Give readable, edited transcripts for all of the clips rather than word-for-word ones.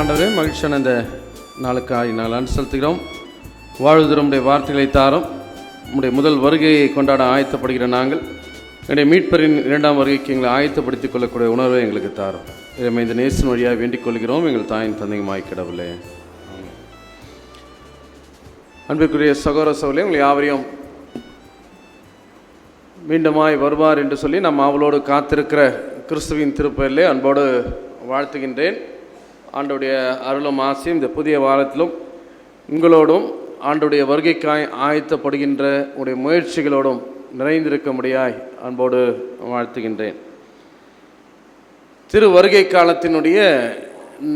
ஆண்டவரே, மகிழ்ச்சியான இந்த நாளுக்காக நாங்கள் செலுத்துகிறோம். வாழ்வதற்கு உம்முடைய வார்த்தைகளை தாரும். உம்முடைய முதல் வருகையை கொண்டாட ஆயத்தப்படுகிற நாங்கள் என்னுடைய மீட்பரின் இரண்டாம் வருகைக்கு எங்களை ஆயத்தப்படுத்திக் கொள்ளக்கூடிய உணர்வை எங்களுக்கு தாரும். இதை இந்த நேசின் வழியாக வேண்டிக் கொள்கிறோம். எங்கள் தாயின் தந்தையுமாய் கடவுளே. அன்பிற்குரிய சகோதர சகோதரிகளே, உங்களை யாவரையும் மீண்டுமாய் வருவார் என்று சொல்லி நாம் அவளோடு காத்திருக்கிற கிறிஸ்துவின் திருப்பெயரிலே அன்போடு வாழ்த்துகின்றேன். ஆண்டுடைய அருளும் ஆசையும் இந்த புதிய வாரத்திலும் உங்களோடும் ஆண்டுடைய வருகைக்காய் ஆயத்தப்படுகின்ற உடைய முயற்சிகளோடும் நிறைந்திருக்க முடியாய் அன்போடு வாழ்த்துகின்றேன். திரு வருகை காலத்தினுடைய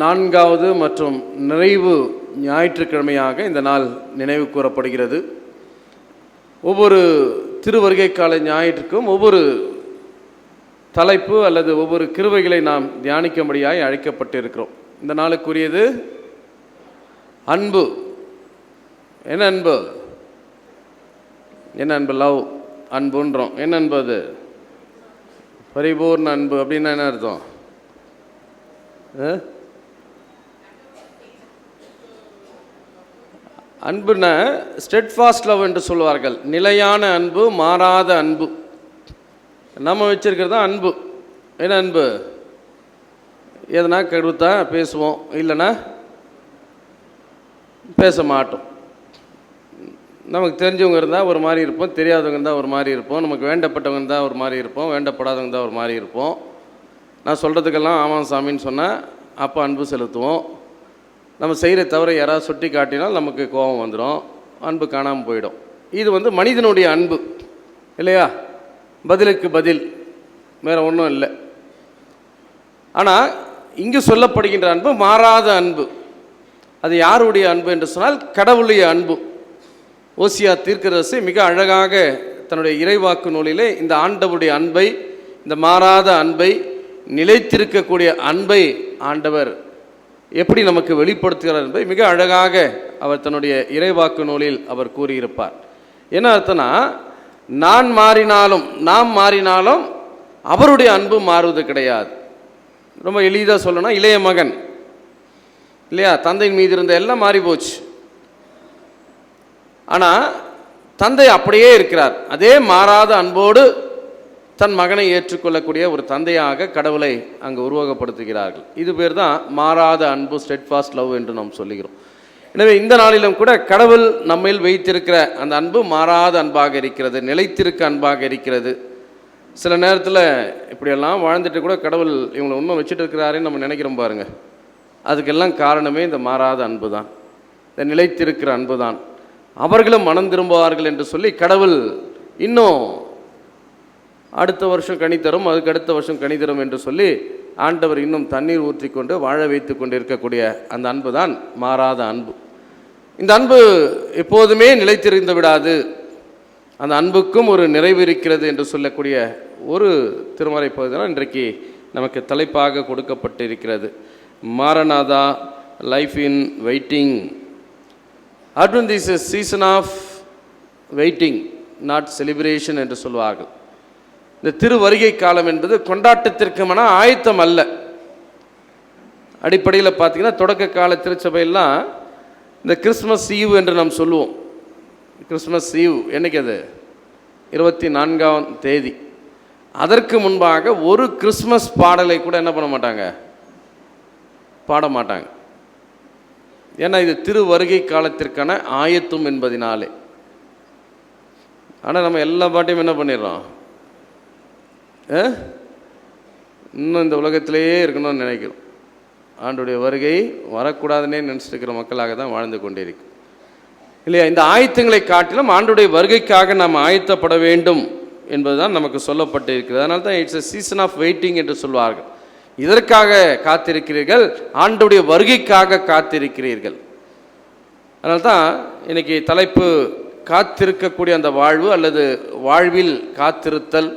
4வது மற்றும் நிறைவு ஞாயிற்றுக்கிழமையாக இந்த நாள் நினைவு கூறப்படுகிறது. ஒவ்வொரு திருவருகை கால ஞாயிற்றுக்கும் ஒவ்வொரு தலைப்பு அல்லது ஒவ்வொரு கிருபைகளை நாம் தியானிக்கும்படியாய் அழைக்கப்பட்டிருக்கிறோம். இந்த நாளுக்குரியது அன்பு. என்ன அன்பு? என்ன அன்பு? லவ் அன்புன்றோம். என்ன அன்பு? அது பரிபூர்ண அன்பு. அப்படின்னா என்ன அர்த்தம்? அன்புன்னா ஸ்டெட்ஃபாஸ்ட் லவ் என்று சொல்வார்கள். நிலையான அன்பு, மாறாத அன்பு. நம்ம வச்சிருக்கிறது தான் அன்பு. என்ன அன்பு? எதனா கெடுத்தா பேசுவோம், இல்லைன்னா பேச மாட்டோம். நமக்கு தெரிஞ்சவங்க இருந்தால் ஒரு மாதிரி இருப்போம், தெரியாதவங்க இருந்தால் ஒரு மாதிரி இருப்போம், நமக்கு வேண்டப்பட்டவங்க இருந்தால் ஒரு மாதிரி இருப்போம், வேண்டப்படாதவங்க இருந்தால் ஒரு மாதிரி இருப்போம். நான் சொல்கிறதுக்கெல்லாம் ஆமாம் சாமின்னு சொன்னால் அப்போ அன்பு செலுத்துவோம். நம்ம செய்கிற தவிர யாராவது சுட்டி காட்டினால் நமக்கு கோபம் வந்துடும், அன்பு காணாமல் போயிடும். இது மனிதனுடைய அன்பு இல்லையா? பதிலுக்கு பதில், வேறு ஒன்றும் இல்லை. ஆனால் இங்கு சொல்லப்படுகின்ற அன்பு மாறாத அன்பு. அது யாருடைய அன்பு என்று சொன்னால் கடவுளுடைய அன்பு. ஓசியா தீர்க்கதரிசி மிக அழகாக தன்னுடைய இறைவாக்கு நூலிலே இந்த ஆண்டவருடைய அன்பை, இந்த மாறாத அன்பை, நிலைத்திருக்கக்கூடிய அன்பை ஆண்டவர் எப்படி நமக்கு வெளிப்படுத்துகிறார் என்பதை மிக அழகாக அவர் தன்னுடைய இறைவாக்கு நூலில் அவர் கூறியிருப்பார். என்ன அர்த்தம்னா, நான் மாறினாலும் நாம் மாறினாலும் அவருடைய அன்பு மாறுவது கிடையாது. ரொம்ப எளிதாக சொல்லணும், இளைய மகன் இல்லையா? தந்தையின் மீது இருந்த எல்லாம் மாறி போச்சு. ஆனால் தந்தை அப்படியே இருக்கிறார். அதே மாறாத அன்போடு தன் மகனை ஏற்றுக்கொள்ளக்கூடிய ஒரு தந்தையாக கடவுளை அங்கு உருவகப்படுத்துகிறார்கள். இது பேர் தான் மாறாத அன்பு, ஸ்டெட்ஃபாஸ்ட் லவ் என்று நாம் சொல்லுகிறோம். எனவே இந்த நாளிலும் கூட கடவுள் நம்மில் வைத்திருக்கிற அந்த அன்பு மாறாத அன்பாக இருக்கிறது, நிலைத்திருக்க அன்பாக இருக்கிறது. சில நேரத்தில் இப்படியெல்லாம் வாழ்ந்துட்டு கூட கடவுள் இவங்களை இன்னும் வச்சுட்டு இருக்கிறாருன்னு நம்ம நினைக்கிறோம் பாருங்க. அதுக்கெல்லாம் காரணமே இந்த மாறாத அன்பு தான், இந்த நிலைத்திருக்கிற அன்பு தான். அவர்களும் மனம் திரும்புவார்கள் என்று சொல்லி கடவுள் இன்னும் அடுத்த வருஷம் கனி தரும், அதுக்கு அடுத்த வருஷம் கனி தரும் என்று சொல்லி ஆண்டவர் இன்னும் தண்ணீர் ஊற்றி கொண்டு வாழ வைத்து கொண்டு இருக்கக்கூடிய அந்த அன்பு தான் மாறாத அன்பு. இந்த அன்பு எப்போதுமே நிலைத்திருந்து விடாது. அந்த அன்புக்கும் ஒரு நிறைவு இருக்கிறது என்று சொல்லக்கூடிய ஒரு திருமறை பகுதி தான் இன்றைக்கு நமக்கு தலைப்பாக கொடுக்கப்பட்டு இருக்கிறது. Maranatha, life in waiting. Advent is a season of waiting, not celebration என்று சொல்வார்கள். இந்த திரு வருகை காலம் என்பது கொண்டாட்டத்திற்குமான ஆயத்தம் அல்ல. அடிப்படையில் பார்த்தீங்கன்னா தொடக்க கால திருச்சபையெல்லாம் இந்த கிறிஸ்மஸ் ஈவ் என்று நாம் சொல்லுவோம். கிறிஸ்மஸ் ஈவ் என்னைக்கு? அது 24ஆம் தேதி. அதற்கு முன்பாக ஒரு கிறிஸ்மஸ் பாடலை கூட என்ன பண்ண மாட்டாங்க, பாட மாட்டாங்க. ஏன்னா இது திரு வருகை காலத்திற்கான ஆயத்தம் என்பதினாலே. ஆனால் நம்ம எல்லா பாட்டையும் என்ன பண்ணிடுறோம், இன்னும் இந்த உலகத்திலேயே இருக்கணும்னு நினைக்கிறோம். ஆண்டுடைய வருகை வரக்கூடாதுன்னே நினச்சிட்டு இருக்கிற மக்களாக தான் வாழ்ந்து கொண்டிருக்கு இல்லையா? இந்த ஆயத்தங்களை காட்டிலும் ஆண்டுடைய வருகைக்காக நாம் ஆயத்தப்பட வேண்டும் என்பதுதான் நமக்கு சொல்லப்பட்டு இருக்கிறது. அதனால தான் it's a season of waiting என்று சொல்வார்கள். இதற்காக காத்திருக்கிறீர்கள், ஆண்டுடைய வருகைக்காக காத்திருக்கிறீர்கள். அதனால தான் இன்னைக்கு தலைப்பு காத்திருக்கக்கூடிய அந்த வாழ்வு அல்லது வாழ்வில் காத்திருத்தல்,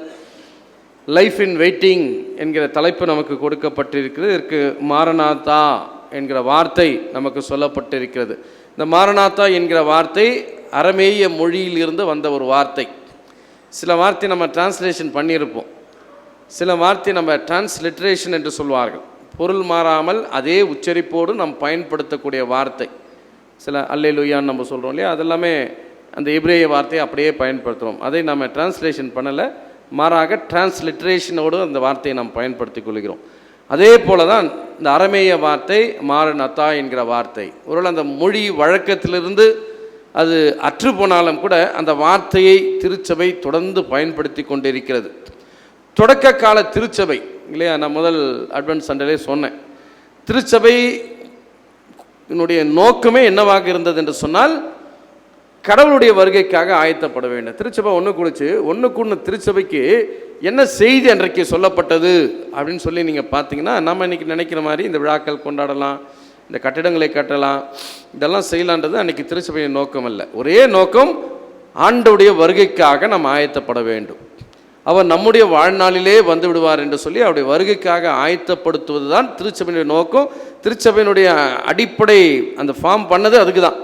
லைஃப் இன் வெயிட்டிங் என்கிற தலைப்பு நமக்கு கொடுக்கப்பட்டிருக்கிறது. இதற்கு மாரநாதா என்கிற வார்த்தை நமக்கு சொல்லப்பட்டிருக்கிறது. இந்த மாரநாதா என்கிற வார்த்தை அரமேய மொழியில் இருந்து வந்த ஒரு வார்த்தை. சில வார்த்தை நம்ம டிரான்ஸ்லேஷன் பண்ணியிருப்போம், சில வார்த்தை நம்ம டிரான்ஸ்லிட்ரேஷன் என்று சொல்வார்கள். பொருள் மாறாமல் அதே உச்சரிப்போடு நாம் பயன்படுத்தக்கூடிய வார்த்தை. சில அல்லேலூயான்னு நம்ம சொல்கிறோம் இல்லையா, அதெல்லாமே அந்த எபிரேய வார்த்தையை அப்படியே பயன்படுத்துகிறோம். அதை நம்ம டிரான்ஸ்லேஷன் பண்ணலை, மாறாக டிரான்ஸ்லிட்ரேஷனோடு அந்த வார்த்தையை நாம் பயன்படுத்தி கொள்கிறோம். அதே போல தான் இந்த அரமேய வார்த்தை மாரநாத்தா என்கிற வார்த்தை. ஒருவேளை அந்த மொழி வழக்கத்திலிருந்து அது அற்று போனாலும் கூட அந்த வார்த்தையை திருச்சபை தொடர்ந்து பயன்படுத்தி கொண்டிருக்கிறது. தொடக்க கால திருச்சபை இல்லையா, நான் முதல் அட்வென்ட் சண்டேலே சொன்னேன், திருச்சபை என்னுடைய நோக்கமே என்னவாக இருந்தது என்று சொன்னால் கடவுளுடைய வருகைக்காக ஆயத்தப்பட வேண்டும். திருச்சபை ஒன்று கூடின திருச்சபைக்கு என்ன செய்தி அன்றைக்கு சொல்லப்பட்டது அப்படின்னு சொல்லி நீங்கள் பார்த்தீங்கன்னா, நம்ம இன்றைக்கி நினைக்கிற மாதிரி இந்த விழாக்கள் கொண்டாடலாம், இந்த கட்டிடங்களை கட்டலாம், இதெல்லாம் செய்யலான்றது அன்றைக்கி திருச்சபையின் நோக்கம் அல்ல. ஒரே நோக்கம், ஆண்டவுடைய வருகைக்காக நாம் ஆயத்தப்பட வேண்டும். அவர் நம்முடைய வாழ்நாளிலே வந்து விடுவார் என்று சொல்லி அவருடைய வருகைக்காக ஆயத்தப்படுத்துவது தான் திருச்சபையினுடைய நோக்கம். திருச்சபையினுடைய அடிப்படை அந்த ஃபார்ம் பண்ணது அதுக்கு தான்.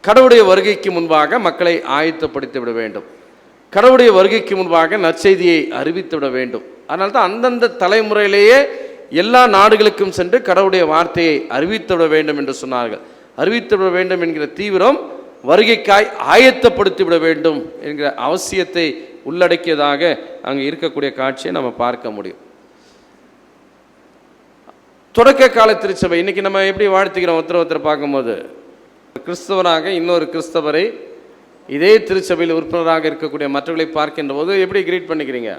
கடவுளுடைய வருகைக்கு முன்பாக மக்களை ஆயத்தப்படுத்தி விட வேண்டும், கடவுளுடைய வருகைக்கு முன்பாக நற்செய்தியை அறிவித்து விட வேண்டும். அதனால தான் அந்தந்த தலைமுறையிலேயே எல்லா நாடுகளுக்கும் சென்று கடவுளுடைய வார்த்தையை அறிவித்து விட வேண்டும் என்று சொன்னார்கள். அறிவித்து விட வேண்டும் என்கிற தீவிரம் வருகைக்காய் ஆயத்தப்படுத்தி விட வேண்டும் என்கிற அவசியத்தை உள்ளடக்கியதாக அங்கே இருக்கக்கூடிய காட்சியை நம்ம பார்க்க முடியும். தொடக்க கால திருச்சபை இன்னைக்கு நம்ம எப்படி வாழ்த்துக்கிறோம், ஒருத்தர் பார்க்கும்போது கிறிஸ்தவராக இன்னொரு கிறிஸ்தவரை இதே திருச்சபையில் உறுப்பினராக இருக்கக்கூடிய மற்றவர்களை பார்க்கின்ற போது எப்படி கிரீட் பண்ணிக்கிறீங்க?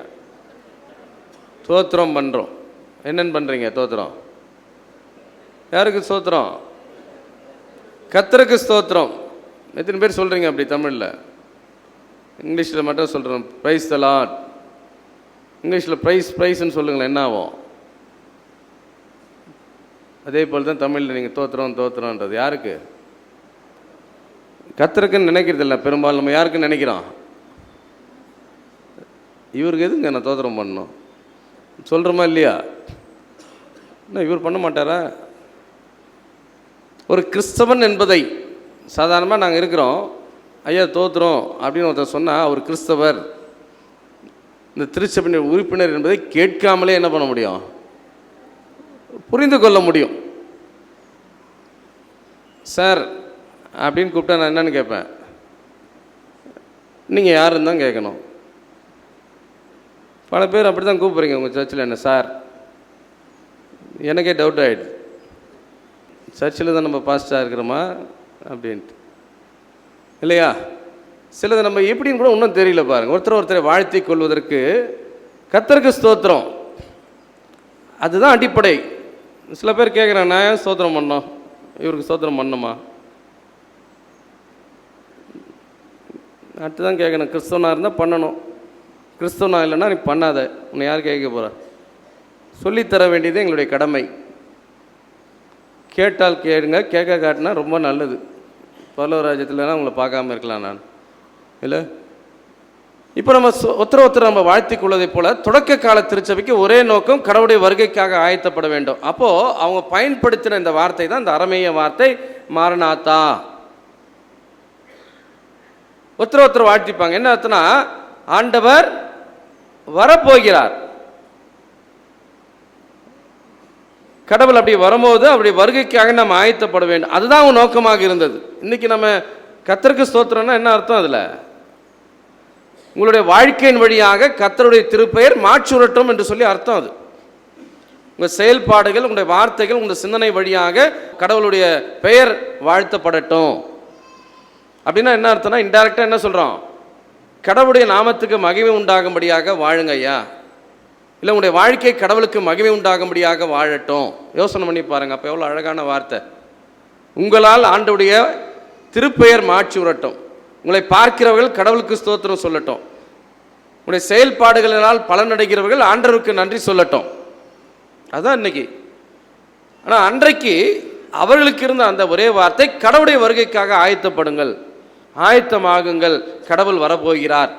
தோத்திரம் பண்ணுறோம். என்னென்னு பண்ணுறீங்க? தோத்திரம். யாருக்கு ஸ்தோத்திரம்? கர்த்தருக்கு ஸ்தோத்திரம். எத்தனை பேர் சொல்கிறீங்க அப்படி தமிழில்? இங்கிலீஷில் மட்டும் சொல்கிறோம், ப்ரைஸ் தி லார்ட். இங்கிலீஷில் ப்ரைஸ்ன்னு சொல்லுங்களேன், என்ன ஆகும்? அதே போல் தான் தமிழில் நீங்கள் தோத்திரம்ன்றது யாருக்கு? கர்த்தருக்குன்னு நினைக்கிறதில்ல பெரும்பாலும். நம்ம யாருக்குன்னு நினைக்கிறோம்? இவருக்கு எதுங்க நான் தோத்திரம் பண்ணணும் சொல்கிறோமா இல்லையா? என்ன இவர் பண்ண மாட்டாரா? ஒரு கிறிஸ்தவன் என்பதை சாதாரணமாக நாங்கள் இருக்கிறோம், ஐயா தோத்திரம் அப்படின்னு ஒருத்தர் சொன்னால் அவர் கிறிஸ்தவர், இந்த திருச்சபையின் உறுப்பினர் என்பதை கேட்காமலே என்ன பண்ண முடியும்? புரிந்து கொள்ள முடியும். சார் அப்படின்னு கூப்பிட்டா நான் என்னன்னு கேட்பேன், நீங்கள் யாருன்னு தான் கேட்கணும். பல பேர் அப்படி தான் கூப்பிட்றீங்க உங்கள் சர்ச்சில், என்ன சார்? எனக்கே டவுட் ஆகிடுது, சர்ச்சில் தான் நம்ம பாஸ்டாக இருக்கிறோமா அப்படின்ட்டு இல்லையா? சிலது நம்ம எப்படின்னு கூட இன்னும் தெரியல பாருங்கள். ஒருத்தரை வாழ்த்தி கொள்வதற்கு கர்த்தருக்கு ஸ்தோத்திரம், அதுதான் அடிப்படை. சில பேர் கேட்குறாங்க, நான் ஏன் ஸ்தோத்திரம் பண்ணோம், இவருக்கு ஸ்தோத்திரம் பண்ணணுமா? அடுத்து தான் கேட்கணும், கிறிஸ்தவனாக இருந்தால் பண்ணணும், கிறிஸ்தவனா இல்லைன்னா நீ பண்ணாத, உன்னை யார் கேட்க போகிற? சொல்லித்தர வேண்டியது எங்களுடைய கடமை. கேட்டால் கேளுங்க, கேட்க காட்டினா ரொம்ப நல்லது. பரலோகராஜ்யத்துலலாம் உங்களை பார்க்காம இருக்கலாம் நான் இல்லை. இப்போ நம்ம ஒருத்தர் நம்ம வாழ்த்தி கொள்வதை போல தொடக்க கால திருச்சபைக்கு ஒரே நோக்கம், கடவுளுடைய வருகைக்காக ஆயத்தப்பட வேண்டும். அப்போது அவங்க பயன்படுத்தின இந்த வார்த்தை தான் இந்த அரமேய வார்த்தை மாரநாத்தா. ஒருத்தர் வாழ்த்திப்பாங்க, என்ன அர்த்தம்னா ஆண்டவர் வரப்போகிறார். கடவுள் அப்படி வரும்போது அப்படி வருகைக்காக நம்ம ஆயத்தப்பட வேண்டும், அதுதான் அவங்க நோக்கமாக இருந்தது. இன்னைக்கு நம்ம கர்த்தருக்கு ஸ்தோத்திரம்னா என்ன அர்த்தம்? அதில் உங்களுடைய வாழ்க்கையின் வழியாக கர்த்தருடைய திருப்பெயர் மாற்றுரட்டும் என்று சொல்லி அர்த்தம். அது உங்கள் செயல்பாடுகள், உங்களுடைய வார்த்தைகள், உங்களுடைய சிந்தனை வழியாக கடவுளுடைய பெயர் வாழ்த்தப்படட்டும். அப்படின்னா என்ன அர்த்தம்னா இன்டைரக்டாக என்ன சொல்கிறோம்? கடவுளுடைய நாமத்துக்கு மகிமை உண்டாகும்படியாக வாழுங்க ஐயா, இல்லை உங்களுடைய வாழ்க்கை கடவுளுக்கு மகிமை உண்டாகும்படியாக வாழட்டும். யோசனை பண்ணி பாருங்கள், அப்போ எவ்வளோ அழகான வார்த்தை. உங்களால் ஆண்டவுடைய திருப்பெயர் மாற்றி விடட்டும், உங்களை பார்க்கிறவர்கள் கடவுளுக்கு ஸ்தோத்திரம் சொல்லட்டும், உங்களுடைய செயல்பாடுகளினால் பலனடைகிறவர்கள் ஆண்டவருக்கு நன்றி சொல்லட்டும். அதுதான் இன்னைக்கு. ஆனால் அன்றைக்கு அவர்களுக்கு இருந்த அந்த ஒரே வார்த்தை, கடவுளுடைய வருகைக்காக ஆயத்தப்படுங்கள், ஆயத்தமாகுங்கள், கடவுள் வரப்போகிறார்.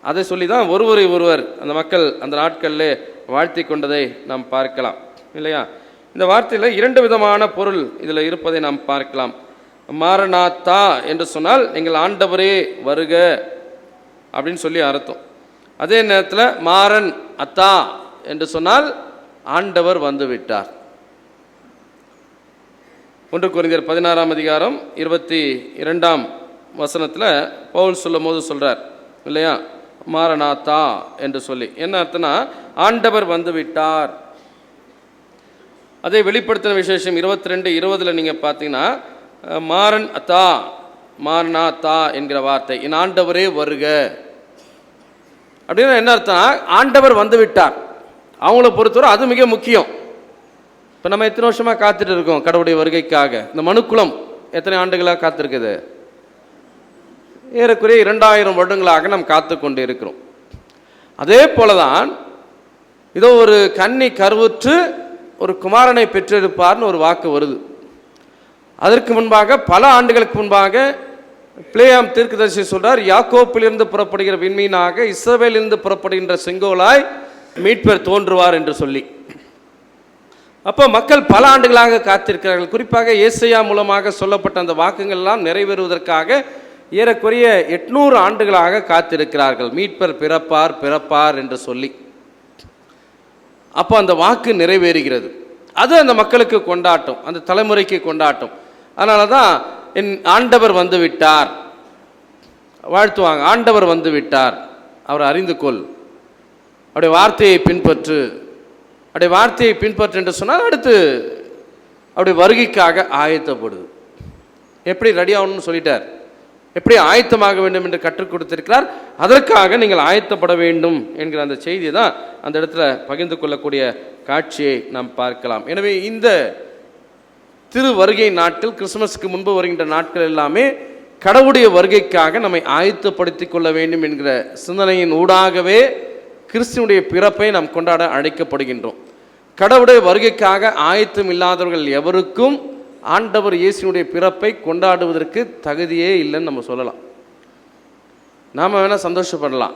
அதை சொல்லி தான் ஒருவர் அந்த மக்கள் அந்த நாட்களில் வாழ்த்தி கொண்டதை நாம் பார்க்கலாம் இல்லையா? இந்த வார்த்தையில் இரண்டு விதமான பொருள் இதில் இருப்பதை நாம் பார்க்கலாம். மாரநாத்தா என்று சொன்னால் எங்கள் ஆண்டவரே வருக அப்படின்னு சொல்லி அர்த்தம். அதே நேரத்தில் மாரன் அத்தா என்று சொன்னால் ஆண்டவர் வந்துவிட்டார். 1 கொரிந்தியர் 16ஆம் அதிகாரம் 22ஆம் வசனத்தில் பவுல் சொல்லும் போது சொல்கிறார் இல்லையா, மாரநாத்தா என்று சொல்லி. என்ன அர்த்தம்னா, ஆண்டவர் வந்துவிட்டார். அதை வெளிப்படுத்தின விசேஷம் 22:20 நீங்கள் பார்த்தீங்கன்னா, மாரநாத்தா என்கிற வார்த்தை, என் ஆண்டவரே வருக அப்படின்னா என்ன அர்த்தம், ஆண்டவர் வந்துவிட்டார். அவங்கள பொறுத்தவரை அது மிக முக்கியம். இப்போ நம்ம எத்தனை வருஷமாக காத்துட்டு இருக்கோம் கடவுளுடைய வருகைக்காக? இந்த மனுக்குலம் எத்தனை ஆண்டுகளாக காத்திருக்குது? ஏறக்குறைய 2000 வருடங்களாக நாம் காத்து கொண்டு இருக்கிறோம். அதே போலதான் இதோ ஒரு கன்னி கருவுற்று ஒரு குமாரனை பெற்றிருப்பார்னு ஒரு வாக்கு வருது. அதற்கு முன்பாக பல ஆண்டுகளுக்கு முன்பாக பிளேயாம் தீர்க்கதரிசி சொல்றார், யாக்கோப்பிலிருந்து புறப்படுகிற விண்மீனாக இஸ்ரவேலிருந்து புறப்படுகின்ற செங்கோலாய் மீட்பர் தோன்றுவார் என்று சொல்லி. அப்போ மக்கள் பல ஆண்டுகளாக காத்திருக்கிறார்கள். குறிப்பாக ஏசாயா மூலமாக சொல்லப்பட்ட அந்த வாக்குகள் எல்லாம் நிறைவேறுவதற்காக ஏறக்குறைய 800 ஆண்டுகளாக காத்திருக்கிறார்கள். மீட்பர் பிறப்பார் என்று சொல்லி. அப்போ அந்த வாக்கு நிறைவேறுகிறது. அது அந்த மக்களுக்கு கொண்டாட்டம், அந்த தலைமுறைக்கு கொண்டாட்டம். அதனால தான் என் ஆண்டவர் வந்து விட்டார் வாழ்த்துவாங்க. ஆண்டவர் வந்து விட்டார், அவரை அறிந்து கொள், அவருடைய வார்த்தையை பின்பற்று, அவருடைய வார்த்தையை பின்பற்று என்று சொன்னால் அடுத்து அவருடைய வருகைக்காக ஆயத்தப்படுது. எப்படி ரெடி ஆகணும்னு சொல்லிட்டார், எப்படி ஆயத்தமாக வேண்டும் என்று கற்றுக் கொடுத்திருக்கிறார். அதற்காக நீங்கள் ஆயத்தப்பட வேண்டும் என்கிற அந்த செய்தியை தான் அந்த இடத்துல பகிர்ந்து கொள்ளக்கூடிய காட்சியை நாம் பார்க்கலாம். எனவே இந்த திரு வருகை நாட்கள், கிறிஸ்துமஸ்க்கு முன்பு வருகின்ற நாட்கள் எல்லாமே கடவுளுடைய வருகைக்காக நம்மை ஆயத்தப்படுத்தி கொள்ள வேண்டும் என்கிற சிந்தனையின் ஊடாகவே கிறிஸ்துவனுடைய பிறப்பை நாம் கொண்டாட அழைக்கப்படுகின்றோம். கடவுளுடைய வருகைக்காக ஆயத்தம் இல்லாதவர்கள் எவருக்கும் ஆண்டவர் இயேசுனுடைய பிறப்பை கொண்டாடுவதற்கு தகுதியே இல்லைன்னு நம்ம சொல்லலாம். நாம் வேணால் சந்தோஷப்படலாம்.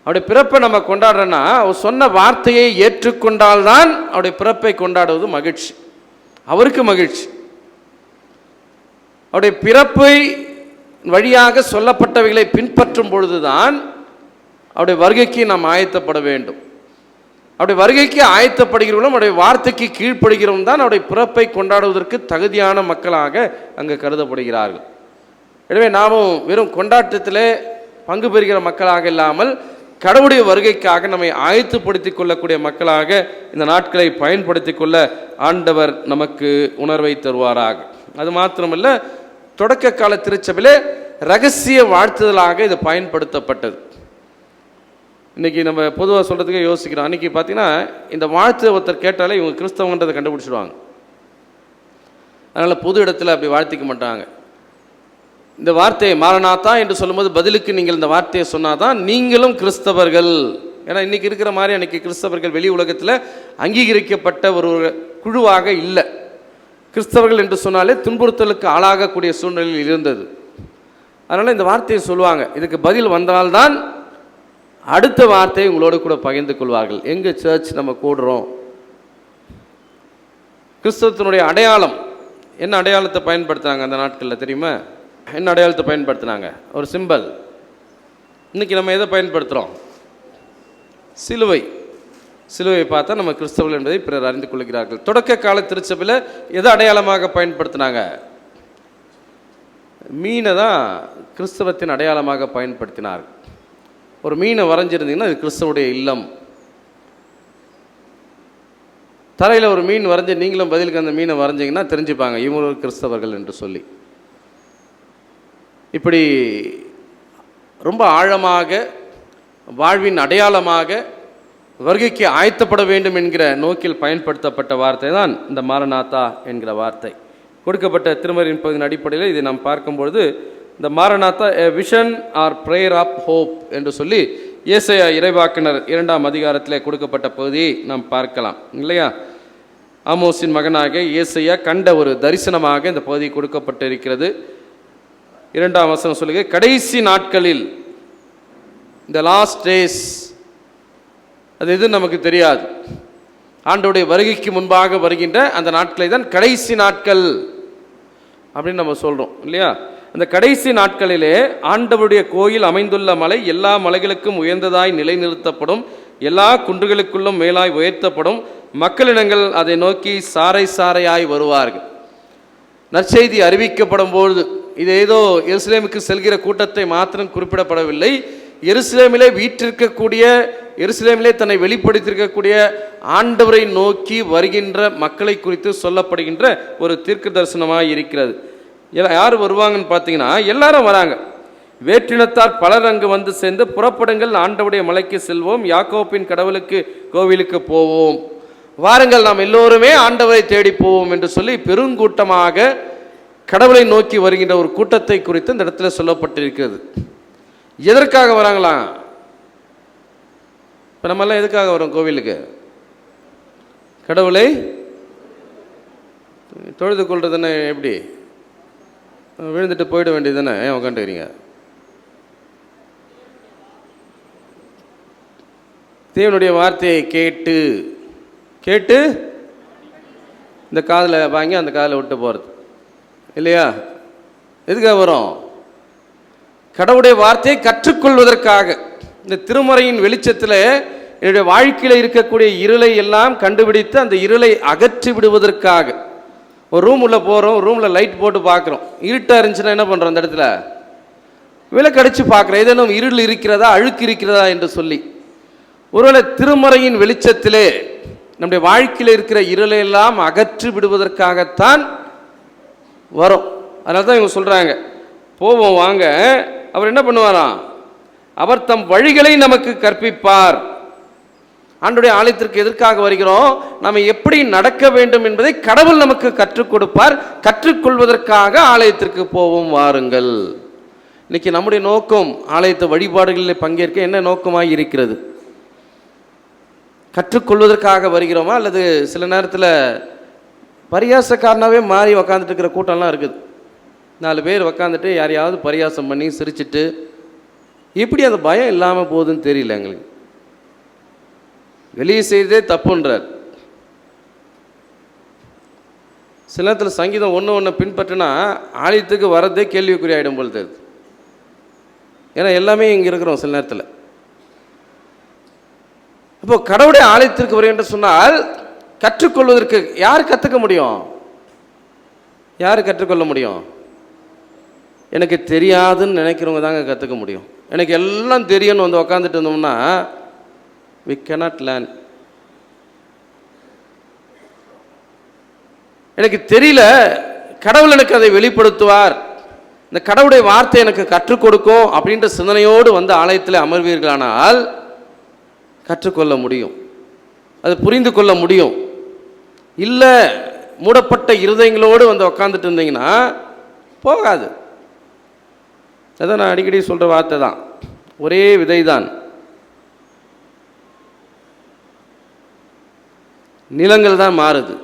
அவருடைய பிறப்பை நம்ம கொண்டாடுறோன்னா அவர் சொன்ன வார்த்தையை ஏற்றுக்கொண்டால்தான் அவருடைய பிறப்பை கொண்டாடுவது மகிழ்ச்சி, அவருக்கு மகிழ்ச்சி. அவருடைய பிறப்பை வழியாக சொல்லப்பட்டவைகளை பின்பற்றும் பொழுதுதான் அவருடைய வருகைக்கு நாம் ஆயத்தப்பட வேண்டும். அவருடைய வருகைக்கு ஆயத்தப்படுகிறவர்களும் அவருடைய வார்த்தைக்கு கீழ்ப்படுகிறவரும் தான் அவருடைய பிறப்பை கொண்டாடுவதற்கு தகுதியான மக்களாக அங்கு கருதப்படுகிறார்கள். எனவே நாமும் வெறும் கொண்டாட்டத்திலே பங்கு பெறுகிற மக்களாக இல்லாமல் கடவுளுடைய வருகைக்காக நம்மை ஆயத்தப்படுத்தி கொள்ளக்கூடிய மக்களாக இந்த நாட்களை பயன்படுத்தி கொள்ள ஆண்டவர் நமக்கு உணர்வை தருவாராக. அது மாத்திரமல்ல, தொடக்க கால திருச்சபையிலே ரகசிய வாழ்த்துதலாக இது பயன்படுத்தப்பட்டது. இன்றைக்கி நம்ம பொதுவாக சொல்கிறதுக்கே யோசிக்கிறோம். அன்றைக்கி பார்த்தீங்கன்னா இந்த வாழ்த்து ஒருத்தர் கேட்டாலே இவங்க கிறிஸ்தவன்றதை கண்டுபிடிச்சிடுவாங்க. அதனால் பொது இடத்துல அப்படி வாழ்த்திக்க மாட்டாங்க. இந்த வார்த்தையை மாரநாத்தா என்று சொல்லும்போது பதிலுக்கு நீங்கள் இந்த வார்த்தையை சொன்னால் தான் நீங்களும் கிறிஸ்தவர்கள். ஏன்னா இன்றைக்கி இருக்கிற மாதிரி அன்றைக்கி கிறிஸ்தவர்கள் வெளி உலகத்தில் அங்கீகரிக்கப்பட்ட ஒரு குழுவாக இல்லை. கிறிஸ்தவர்கள் என்று சொன்னாலே துன்புறுத்தலுக்கு ஆளாகக்கூடிய சூழ்நிலையில் இருந்தது. அதனால் இந்த வார்த்தையை சொல்லுவாங்க. இதுக்கு பதில் வந்தால்தான் அடுத்த வார்த்தையை உங்களோடு கூட பகிர்ந்து கொள்வார்கள். எங்கள் சர்ச் நம்ம கூடுறோம். கிறிஸ்தவத்தினுடைய அடையாளம் என்ன? அடையாளத்தை பயன்படுத்துனாங்க அந்த நாட்களில் தெரியுமா? என்ன அடையாளத்தை பயன்படுத்தினாங்க? ஒரு சிம்பல். இன்றைக்கி நம்ம எதை பயன்படுத்துகிறோம்? சிலுவை. சிலுவையை பார்த்தா நம்ம கிறிஸ்தவர்கள் என்பதை பிறர் அறிந்து கொள்கிறார்கள். தொடக்க கால திருச்சபையில் எதை அடையாளமாக பயன்படுத்தினாங்க? மீனை தான் கிறிஸ்தவத்தின் அடையாளமாக பயன்படுத்தினார்கள். ஒரு மீனை வரைஞ்சிருந்தீங்கன்னா அது கிறிஸ்தவுடைய இல்லம். தரையில் ஒரு மீன் வரைஞ்சி நீங்களும் பதிலுக்கு அந்த மீனை வரைஞ்சிங்கன்னா தெரிஞ்சுப்பாங்க இவங்க கிறிஸ்தவர்கள் என்று சொல்லி. இப்படி ரொம்ப ஆழமாக வாழ்வின் அடையாளமாக வருகைக்கு ஆயத்தப்பட வேண்டும் என்கிற நோக்கில் பயன்படுத்தப்பட்ட வார்த்தை தான் இந்த மாரநாத்தா என்கிற வார்த்தை. கொடுக்கப்பட்ட திருமறையின் பகுதியின் அடிப்படையில் இதை நாம் பார்க்கும்பொழுது இந்த Maranatha a vision or prayer of hope என்று சொல்லி ஏசாயா இறைவாக்கினர் 2ஆம் அதிகாரத்தில் கொடுக்கப்பட்ட பகுதியை நாம் பார்க்கலாம் இல்லையா? ஆமோஸின் மகனாக ஏசாயா கண்ட ஒரு தரிசனமாக இந்த பகுதி கொடுக்கப்பட்டிருக்கிறது. 2ஆம் வசனம் சொல்லுங்க, கடைசி நாட்களில், இந்த லாஸ்ட் டேஸ், அது எது நமக்கு தெரியாது. ஆண்டவருடைய வருகைக்கு முன்பாக வருகின்ற அந்த நாட்களை தான் கடைசி நாட்கள் அப்படின்னு நம்ம சொல்கிறோம் இல்லையா? அந்த கடைசி நாட்களிலே ஆண்டவருடைய கோயில் அமைந்துள்ள மலை எல்லா மலைகளுக்கும் உயர்ந்ததாய் நிலைநிறுத்தப்படும், எல்லா குன்றுகளுக்குள்ளும் மேலாய் உயர்த்தப்படும், மக்களினங்கள் அதை நோக்கி சாறை சாறையாய் வருவார்கள். நற்செய்தி அறிவிக்கப்படும் பொழுது இது ஏதோ எருசலேமுக்கு செல்கிற கூட்டத்தை மாத்திரம் குறிப்பிடப்படவில்லை. எருசலேமிலே வீற்றிருக்கக்கூடிய, எருசலேமிலே தன்னை வெளிப்படுத்தியிருக்கக்கூடிய ஆண்டவரை நோக்கி வருகின்ற மக்களை குறித்து சொல்லப்படுகின்ற ஒரு தீர்க்க தரிசனமாக இருக்கிறது. யார் வருவாங்கன்னு பார்த்தீங்கன்னா எல்லாரும் வராங்க. வேற்றினத்தார் பலர் அங்கு வந்து சேர்ந்து, புறப்படுங்கள், ஆண்டவருடைய மலைக்கு செல்வோம், யாக்கோப்பின் கடவுளுக்கு கோவிலுக்கு போவோம், வாருங்கள் நாம் எல்லோருமே ஆண்டவரை தேடி போவோம் என்று சொல்லி பெருங்கூட்டமாக கடவுளை நோக்கி வருகின்ற ஒரு கூட்டத்தை குறித்து இந்த இடத்துல சொல்லப்பட்டிருக்கிறது. எதற்காக வராங்களாம்? இப்போ நம்மெல்லாம் எதுக்காக வரோம் கோவிலுக்கு? கடவுளை தொழுது கொள்றதுன்னு எப்படி? விழுந்துட்டு போயிட வேண்டியது தானே, ஏன் உட்காந்துக்கிறீங்க? தேவனுடைய வார்த்தையை கேட்டு கேட்டு இந்த காதில் வாங்கி அந்த காதில் விட்டு போகிறது இல்லையா? எதுக்காக வரும்? கடவுளுடைய வார்த்தையை கற்றுக்கொள்வதற்காக. இந்த திருமறையின் வெளிச்சத்தில் என்னுடைய வாழ்க்கையில் இருக்கக்கூடிய இருளை எல்லாம் கண்டுபிடித்து அந்த இருளை அகற்றி விடுவதற்காக. ஒரு ரூம் உள்ள போகிறோம், ரூமில் லைட் போட்டு பார்க்குறோம், இருட்டாக இருந்துச்சுன்னா என்ன பண்ணுறோம்? அந்த இடத்துல விளக்கடிச்சு பார்க்குறோம், ஏதேனும் இருள் இருக்கிறதா, அழுக்கு இருக்கிறதா என்று சொல்லி. ஒருவேளை திருமறையின் வெளிச்சத்திலே நம்முடைய வாழ்க்கையில் இருக்கிற இருளை எல்லாம் அகற்றி விடுவதற்காகத்தான் வரும். அதனால தான் இவங்க சொல்கிறாங்க, போவோம் வாங்க. அவர் என்ன பண்ணுவாராம்? அவர் தம் வழிகளை நமக்கு கற்பிப்பார். ஆண்டவருடைய ஆலயத்திற்கு எதற்காக வருகிறோம்? நாம் எப்படி நடக்க வேண்டும் என்பதை கடவுள் நமக்கு கற்றுக் கொடுப்பார். கற்றுக்கொள்வதற்காக ஆலயத்திற்கு போவோம் வாருங்கள். இன்னைக்கு நம்முடைய நோக்கம் ஆலயத்து வழிபாடுகளில் பங்கேற்க என்ன நோக்கமாக இருக்கிறது? கற்றுக்கொள்வதற்காக வருகிறோமா, அல்லது சில நேரத்தில் பரியாசக்காரனாகவே மாறி உக்காந்துட்டு இருக்கிற கூட்டம்லாம் இருக்குது. 4 பேர் உக்காந்துட்டு யாரையாவது பரியாசம் பண்ணி சிரிச்சிட்டு, எப்படி அந்த பயம் இல்லாமல் போகுதுன்னு தெரியல எங்களுக்கு. வெளியே செய்ததே தப்புன்றார். சில நேரத்தில் சங்கீதம் ஒன்று பின்பற்றினா ஆலயத்துக்கு வரதே கேள்விக்குறி ஆகிடும் போல் தெரியுது. ஏன்னா எல்லாமே இங்கே இருக்கிறோம் சில நேரத்தில். இப்போ கடவுளுடைய ஆலயத்திற்கு வருகின்ற சொன்னால் கற்றுக்கொள்வதற்கு யார் கற்றுக்க முடியும்? யார் கற்றுக்கொள்ள முடியும்? எனக்கு தெரியாதுன்னு நினைக்கிறவங்க தாங்க கற்றுக்க முடியும். எனக்கு எல்லாம் தெரியும்னு வந்து உக்காந்துட்டு இருந்தோம்னா we cannot learn. எனக்கு தெரியல, கடவுள் எனக்கு அதை வெளிப்படுத்துவார், இந்த கடவுளுடைய வார்த்தை எனக்கு கற்றுக் கொடுக்கும் அப்படின்ற சிந்தனையோடு வந்து ஆலயத்தில் அமர்வீர்களானால் கற்றுக்கொள்ள முடியும், அது புரிந்து கொள்ள முடியும். இல்லை மூடப்பட்ட இருதயங்களோடு வந்து உக்காந்துட்டு இருந்தீங்கன்னா போகாது. அதான் நான் அடிக்கடி சொல்கிற வார்த்தை தான், ஒரே விதை தான், நிலங்கள் தான் மாறுது,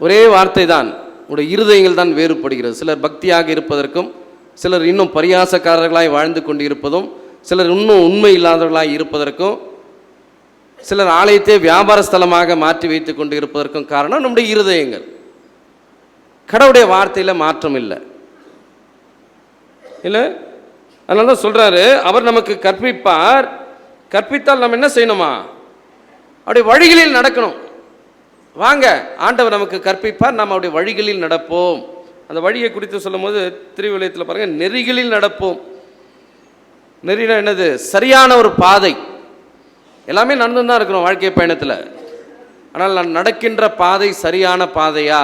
ஒரே வார்த்தை தான், உடைய இருதயங்கள் தான் வேறுபடுகிறது. சிலர் பக்தியாக இருப்பதற்கும், சிலர் இன்னும் பரியாசக்காரர்களாய் வாழ்ந்து கொண்டு இருப்பதும், சிலர் இன்னும் உண்மை இல்லாதவர்களாய் இருப்பதற்கும், சிலர் ஆலயத்தை வியாபார ஸ்தலமாக மாற்றி வைத்து கொண்டு இருப்பதற்கும் காரணம் நம்முடைய இருதயங்கள். கடவுளுடைய வார்த்தையில் மாற்றம் இல்லை. இல்லை, அதனால தான் சொல்றாரு, அவர் நமக்கு கற்பிப்பார். கற்பித்தால் நம்ம என்ன செய்யணுமா? அவருடைய வழிகளில் நடக்கணும். வாங்க, ஆண்டவர் நமக்கு கற்பிப்பார், நாம் அவருடைய வழிகளில் நடப்போம். அந்த வழியை குறித்து சொல்லும் போது திருவிழயத்தில் பாருங்க, நெறிகளில் நடப்போம். நெறினா என்னது? சரியான ஒரு பாதை. எல்லாமே நடந்து தான் இருக்கிறோம் வாழ்க்கை பயணத்தில். ஆனால் நான் நடக்கின்ற பாதை சரியான பாதையா?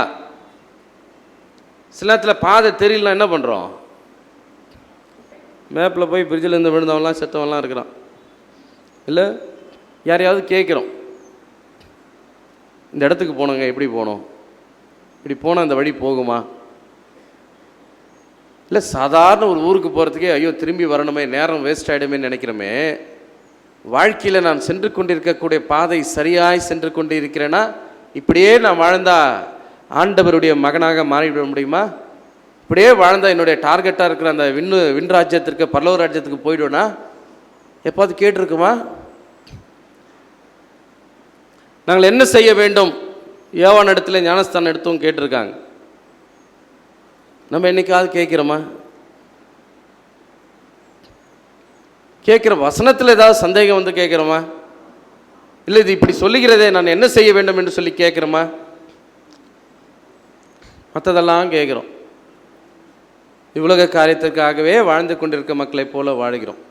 சில நேரத்தில் பாதை தெரியலனா என்ன பண்ணுறோம்? மேப்பில் போய் பிரிட்ஜில் இருந்து விழுந்தவன்லாம் செத்தவன்லாம் இருக்கிறான். இல்லை, யாரையாவது கேட்குறோம், இந்த இடத்துக்கு போனோங்க, எப்படி போகணும், இப்படி போனால் அந்த வழி போகுமா? இல்லை, சாதாரண ஒரு ஊருக்கு போகிறதுக்கே ஐயோ திரும்பி வரணுமே, நேரம் வேஸ்ட் ஆகிடுமே நினைக்கிறோமே. வாழ்க்கையில் நான் சென்று கொண்டிருக்கக்கூடிய பாதை சரியாய் சென்று கொண்டு இருக்கிறேன்னா, இப்படியே நான் வாழ்ந்தா ஆண்டவருடைய மகனாக மாறிவிட முடியுமா? இப்படியே வாழ்ந்தா என்னுடைய டார்கெட்டாக இருக்கிற அந்த விண் ராஜ்யத்திற்கு, பரலோக ராஜ்யத்துக்கு போய்டுவேனா? எப்போது கேட்டிருக்குமா? நாங்கள் என்ன செய்ய வேண்டும்? யோவான் இடத்துல ஞானஸ்தானம் எடுத்தும் கேட்டிருக்காங்க. நம்ம என்னைக்காவது கேட்குறோமா? கேட்குற வசனத்தில் ஏதாவது சந்தேகம் வந்து கேட்குறோமா? இல்லை இது இப்படி சொல்லுகிறதே நான் என்ன செய்ய வேண்டும் என்று சொல்லி கேட்குறோமா? மற்றதெல்லாம் கேட்குறோம். இவ்வுலக காரியத்திற்காகவே வாழ்ந்து கொண்டிருக்க மக்களை போல வாழ்கிறோம்.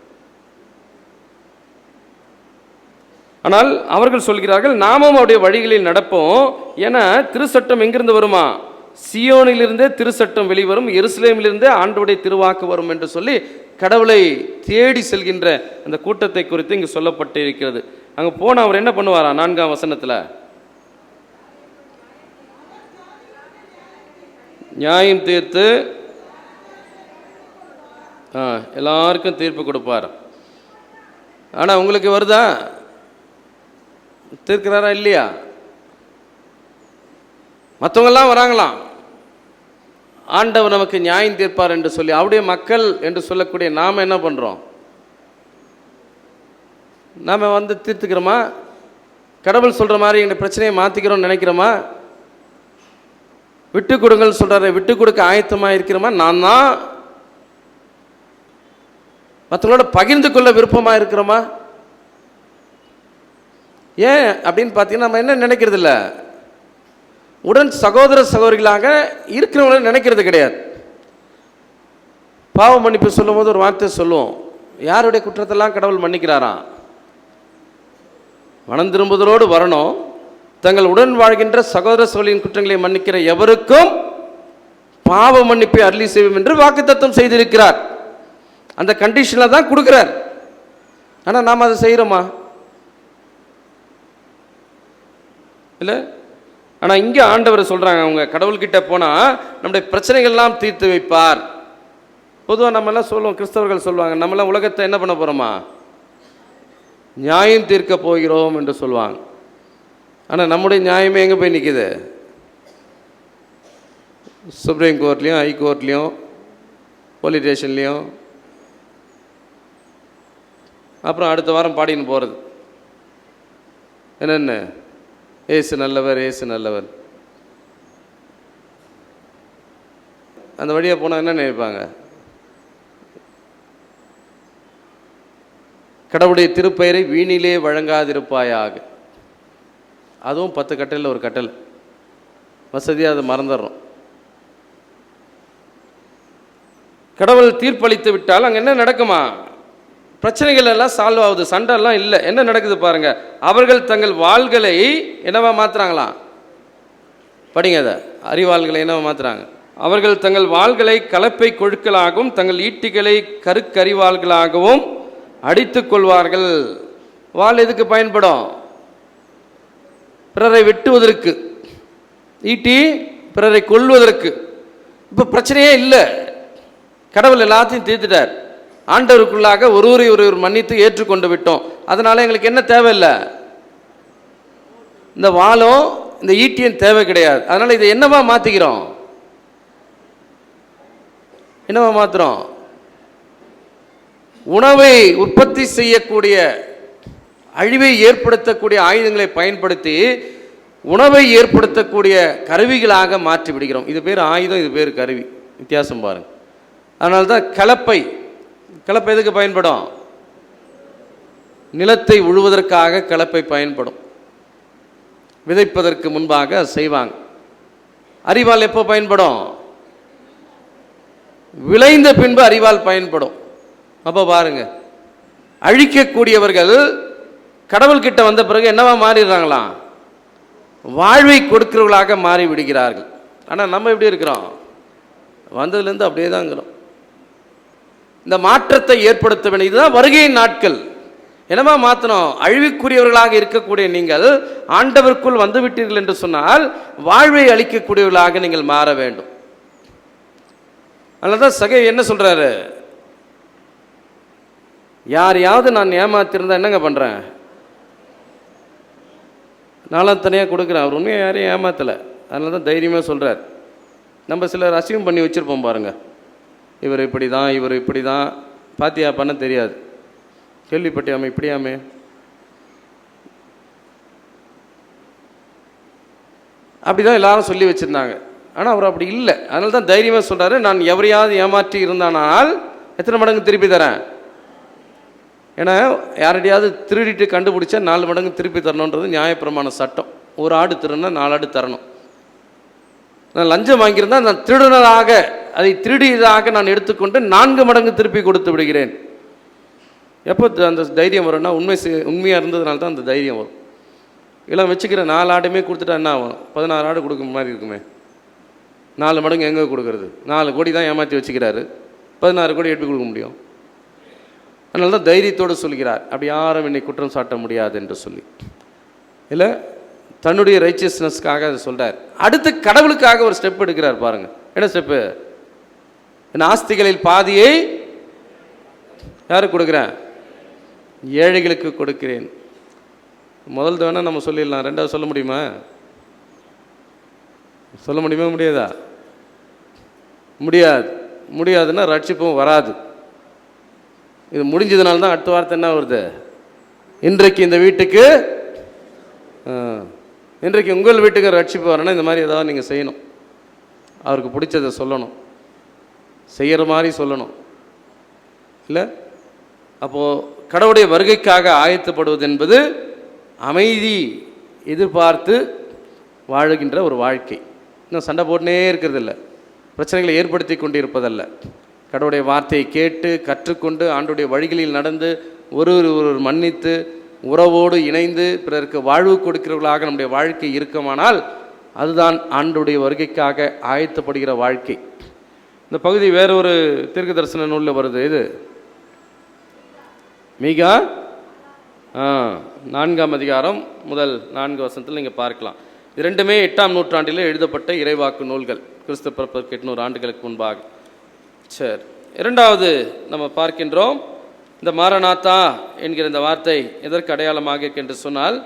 ஆனால் அவர்கள் சொல்கிறார்கள் நாமும் அவருடைய வழிகளில் நடப்போம். ஏன்னா திருச்சட்டம் எங்கிருந்து வருமா? சியோனிலிருந்தே திருச்சட்டம் வெளிவரும், எருசலேமிலிருந்தே ஆண்டவருடைய திருவாக்கு வரும் என்று சொல்லி கடவுளை தேடி செல்கின்ற அந்த கூட்டத்தை குறித்து இங்கு சொல்லப்பட்டு இருக்கிறது. அங்கே போன அவர் என்ன பண்ணுவாரா? 4ஆம் வசனத்தில் நியாயம் தீர்த்து எல்லாருக்கும் தீர்ப்பு கொடுப்பார். ஆனால் உங்களுக்கு வருதா? தீர்க்கிறாரா இல்லையா? மற்றவங்கெல்லாம் வராங்களாம், ஆண்டவர் நமக்கு நியாயம் தீர்ப்பார் என்று சொல்லி. அவருடைய மக்கள் என்று சொல்லக்கூடிய நாம் என்ன பண்ணுறோம்? நாம் வந்து தீர்த்துக்கிறோமா? கடவுள் சொல்கிற மாதிரி எங்கள் பிரச்சனையை மாற்றிக்கிறோம்னு நினைக்கிறோமா? விட்டு கொடுங்கள் சொல்கிறாரு, விட்டு கொடுக்க ஆயத்தமாக இருக்கிறோமா? நான் தான் மற்றவங்களோட பகிர்ந்து கொள்ள விருப்பமாக இருக்கிறோமா? ஏன் அப்படின்னு பார்த்தீங்கன்னா நம்ம என்ன நினைக்கிறது இல்லை, உடன் சகோதர சகோதரிகளாக இருக்கிறவங்கள நினைக்கிறது கிடையாது. பாவ மன்னிப்பு சொல்லும் போது ஒரு வார்த்தை சொல்லுவோம், யாருடைய குற்றத்தெல்லாம் கடவுள் மன்னிக்கிறாராம்? மனம் திரும்புதலோடு வரணும். தங்கள் உடன் வாழ்கின்ற சகோதர சகோதரின் குற்றங்களை மன்னிக்கிற எவருக்கும் பாவ மன்னிப்பை அருளி செய்வோம் என்று வாக்குத்தத்தம் செய்திருக்கிறார். அந்த கண்டிஷனில் தான் கொடுக்குறார். ஆனால் நாம் அதை செய்கிறோமா? இல்லை. ஆனால் இங்கே ஆண்டவர் சொல்கிறாங்க, அவங்க கடவுள்கிட்ட போனால் நம்முடைய பிரச்சனைகள்லாம் தீர்த்து வைப்பார். பொதுவாக நம்மெல்லாம் சொல்லுவோம், கிறிஸ்தவர்கள் சொல்லுவாங்க, நம்மளாம் உலகத்தை என்ன பண்ண போகிறோமா? நியாயம் தீர்க்க போகிறோம் என்று சொல்லுவாங்க. ஆனால் நம்முடைய நியாயமே எங்கே போய் நிற்குது? சுப்ரீம் கோர்ட்லேயும், ஹை கோர்ட்லேயும், போலீஸ் ஸ்டேஷன்லேயும். அப்புறம் அடுத்த வாரம் பாடின்னு போகிறது என்னென்ன, ஏசு நல்லவர், ஏசு நல்லவர். அந்த வழியாக போனால் என்ன நினைப்பாங்க? கடவுளுடைய திருப்பெயரை வீணிலே வழங்காதிருப்பாயாக. அதுவும் 10 கட்டளையில் ஒரு கட்டளை. வசதியாக அதை மறந்துடுறோம். கடவுள் தீர்ப்பளித்து விட்டால் அங்கே என்ன நடக்குமா? பிரச்சனைகள் எல்லாம் சால்வ் ஆகுது, சண்டெல்லாம் இல்லை. என்ன நடக்குது பாருங்க, அவர்கள் தங்கள் வாள்களை என்னவா மாற்றுறாங்களாம்? படிங்க அதை, அறிவாள்களை என்னவா மாற்றுறாங்க? அவர்கள் தங்கள் வாள்களை கலப்பை கொழுக்களாகவும் தங்கள் ஈட்டிகளை கருக்கறிவாள்களாகவும் அடித்துக் கொள்வார்கள். வாள் எதுக்கு பயன்படும்? பிறரை வெட்டுவதற்கு. ஈட்டி பிறரை கொல்வதற்கு. இப்போ பிரச்சனையே இல்லை, கடவுள் எல்லாத்தையும் தீர்த்துட்டார். ஆண்டவருக்குள்ளாக ஒருவரை ஒருவர் மன்னித்து ஏற்றுக்கொண்டு விட்டோம். அதனால எங்களுக்கு என்ன தேவையில்லை? இந்த வாளும் இந்த ஈட்டியும் தேவை கிடையாது. அதனால இதை என்னவா மாற்றிக்கிறோம்? என்னவா மாற்றுறோம்? உணவை உற்பத்தி செய்யக்கூடிய, அழிவை ஏற்படுத்தக்கூடிய ஆயுதங்களை பயன்படுத்தி உணவை ஏற்படுத்தக்கூடிய கருவிகளாக மாற்றி விடுகிறோம். இது பேர் ஆயுதம், இது பேர் கருவி. வித்தியாசம் பாருங்க. அதனால தான் கலப்பை. கலப்பை எதுக்கு பயன்படும்? நிலத்தை உழுவதற்காக கலப்பை பயன்படும். விதைப்பதற்கு முன்பாக செய்வாங்க. அரிவாள் எப்போ பயன்படும்? விளைந்த பின்பு அரிவாள் பயன்படும். அப்போ பாருங்க, அழிக்கக்கூடியவர்கள் கடவுள்கிட்ட வந்த பிறகு என்னவா மாறிடுறாங்களாம்? வாழ்வை கொடுக்கிறவர்களாக மாறி விடுகிறார்கள். ஆனால் நம்ம எப்படி இருக்கிறோம்? வந்ததுலேருந்து அப்படியே தான் இருக்கிறோம். இந்த மாற்றத்தை ஏற்படுத்த வேண்டும். இதுதான் வருகையின் நாட்கள். என்னவா மாற்றணும்? அழிவுக்குரியவர்களாக இருக்கக்கூடிய நீங்கள் ஆண்டவருக்குள் வந்துவிட்டீர்கள் என்று சொன்னால் வாழ்வை அளிக்கக்கூடியவர்களாக நீங்கள் மாற வேண்டும். அதனால தான் சகை என்ன சொல்றாரு, யாரையாவது நான் ஏமாத்திருந்தா என்னங்க பண்ணுறேன்? நாலாம் தனியாக கொடுக்குறேன். அவர் உண்மையாக யாரையும் ஏமாத்தலை. அதனால தான் தைரியமாக சொல்கிறார். நம்ம சிலர் அசிங்கம் பண்ணி வச்சுருப்போம் பாருங்கள், இவர் இப்படி தான், இவர் இப்படி தான், பாத்தியா பண்ண தெரியாது, கேள்விப்பட்டியாமே, இப்படியாமே. அப்படி தான் எல்லாரும் சொல்லி வச்சுருந்தாங்க. ஆனால் அவர் அப்படி இல்லை. அதனால தான் தைரியமாக சொல்கிறாரு, நான் எவரையாவது ஏமாற்றி இருந்தானால் எத்தனை மடங்கு திருப்பி தரேன்? ஏன்னா யாரடியாவது திருடிட்டு கண்டுபிடிச்சா 4 மடங்கு திருப்பி தரணுன்றது நியாயப்பிரமாண சட்டம். ஒரு ஆடு திருடுனா 4 ஆடு தரணும். நான் லஞ்சம் வாங்கியிருந்தால் நான் திருடுனதாக, அதை திருடியதாக நான் எடுத்துக்கொண்டு 4 மடங்கு திருப்பி கொடுத்து விடுகிறேன். எப்போ அந்த தைரியம் வரும்னா உண்மையாக இருந்ததுனால தான் அந்த தைரியம் வரும். இல்லை வச்சுக்கிற 4 ஆடுமே கொடுத்துட்டா என்ன ஆகும்? 16 ஆடு கொடுக்க மாதிரி இருக்குமே. 4 மடங்கு எங்கே கொடுக்குறது? 4 கோடி தான் ஏமாற்றி வச்சுக்கிறாரு, 16 கோடி எப்படி கொடுக்க முடியும்? அதனால தான் தைரியத்தோடு சொல்கிறார், அப்படி யாரும் என்னை குற்றம் சாட்ட முடியாது என்று சொல்லி. இல்லை தன்னுடைய ரைச்சியஸ்னஸ்க்காக அதை சொல்கிறார். அடுத்து கடவுளுக்காக ஒரு ஸ்டெப் எடுக்கிறார் பாருங்க. என்ன ஸ்டெப்பு? என் ஆஸ்திகளில் பாதியை யாருக்கு கொடுக்குறேன்? ஏழைகளுக்கு கொடுக்கிறேன். முதல் வேணால் நம்ம சொல்லிடலாம், ரெண்டாவது சொல்ல முடியுமா? சொல்ல முடியுமா? முடியாதா? முடியாது. முடியாதுன்னா ரட்சிப்பும் வராது. இது முடிஞ்சதுனால தான் அடுத்த வார்த்தை என்ன வருது? இன்றைக்கு இந்த வீட்டுக்கு, இன்றைக்கு உங்கள் வீட்டுக்கு ரட்சிப்பு வரணும்னா இந்த மாதிரி ஏதாவது நீங்கள் செய்யணும். அவருக்கு பிடிச்சதை சொல்லணும், செய்கிற மாதிரி சொல்லணும். இல்லை அப்போது கடவுளுடைய வருகைக்காக ஆயத்தப்படுவது என்பது அமைதி எதிர்பார்த்து வாழுகின்ற ஒரு வாழ்க்கை. இன்னும் சண்டை போட்டுனே இருக்கிறதில்ல, பிரச்சனைகளை ஏற்படுத்தி கொண்டு இருப்பதல்ல. கடவுளுடைய வார்த்தையை கேட்டு கற்றுக்கொண்டு ஆண்டுடைய வழிகளில் நடந்து ஒருவர் மன்னித்து உறவோடு இணைந்து பிறருக்கு வாழ்வு கொடுக்கிறவர்களாக நம்முடைய வாழ்க்கை இருக்குமானால் அதுதான் ஆண்டுடைய வருகைக்காக ஆயத்தப்படுகிற வாழ்க்கை. இந்த பகுதி வேறொரு தீர்க்க தரிசன நூலில் வருது. இது மீகா 4ஆம் அதிகாரம் முதல் 4 வசனத்தில் நீங்கள் பார்க்கலாம். இது ரெண்டுமே 8ஆம் நூற்றாண்டில் எழுதப்பட்ட இறைவாக்கு நூல்கள், கிறிஸ்து பிறப்பதற்கு 800 ஆண்டுகளுக்கு முன்பாக. சரி, இரண்டாவது நம்ம பார்க்கின்றோம், இந்த மாரநாத்தா என்கிற இந்த வார்த்தை எதற்கு அடையாளமாக என்று சொன்னால்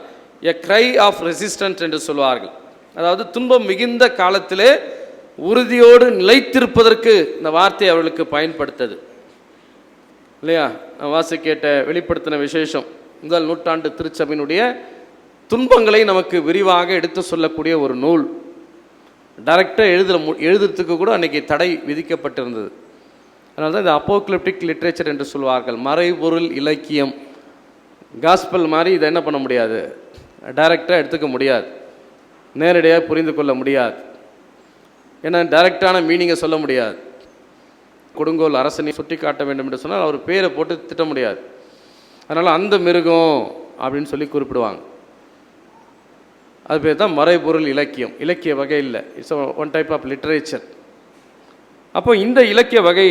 எ க்ரை ஆஃப் ரெசிஸ்டன்ட் என்று சொல்வார்கள். அதாவது துன்பம் மிகுந்த காலத்திலே உறுதியோடு நிலைத்திருப்பதற்கு இந்த வார்த்தை அவர்களுக்கு பயன்படுத்தது இல்லையா? நான் வாசி கேட்ட வெளிப்படுத்தின விசேஷம் முதல் நூற்றாண்டு திருச்சபையினுடைய துன்பங்களை நமக்கு விரிவாக எடுத்து சொல்லக்கூடிய ஒரு நூல். டைரக்டாக எழுதுறதுக்கு கூட அன்றைக்கி தடை விதிக்கப்பட்டிருந்தது. அதனால தான் இந்த அப்போக்லிப்டிக் லிட்ரேச்சர் என்று சொல்வார்கள், மறைபொருள் இலக்கியம். காஸ்பல் மாதிரி இதை என்ன பண்ண முடியாது, டைரக்டாக எடுத்துக்க முடியாது, நேரடியாக புரிந்து கொள்ள முடியாது. ஏன்னா டைரக்டான மீனிங்கை சொல்ல முடியாது. கொடுங்கோல் அரசனை சுட்டி காட்ட வேண்டும் என்று சொன்னால் அவர் பேரை போட்டு திட்ட முடியாது. அதனால் அந்த மிருகம் அப்படின்னு சொல்லி குறிப்பிடுவாங்க. அது பேர் தான் மறைபொருள் இலக்கியம். இலக்கிய வகை இல்லை, it's one type of literature. அப்போ இந்த இலக்கிய வகை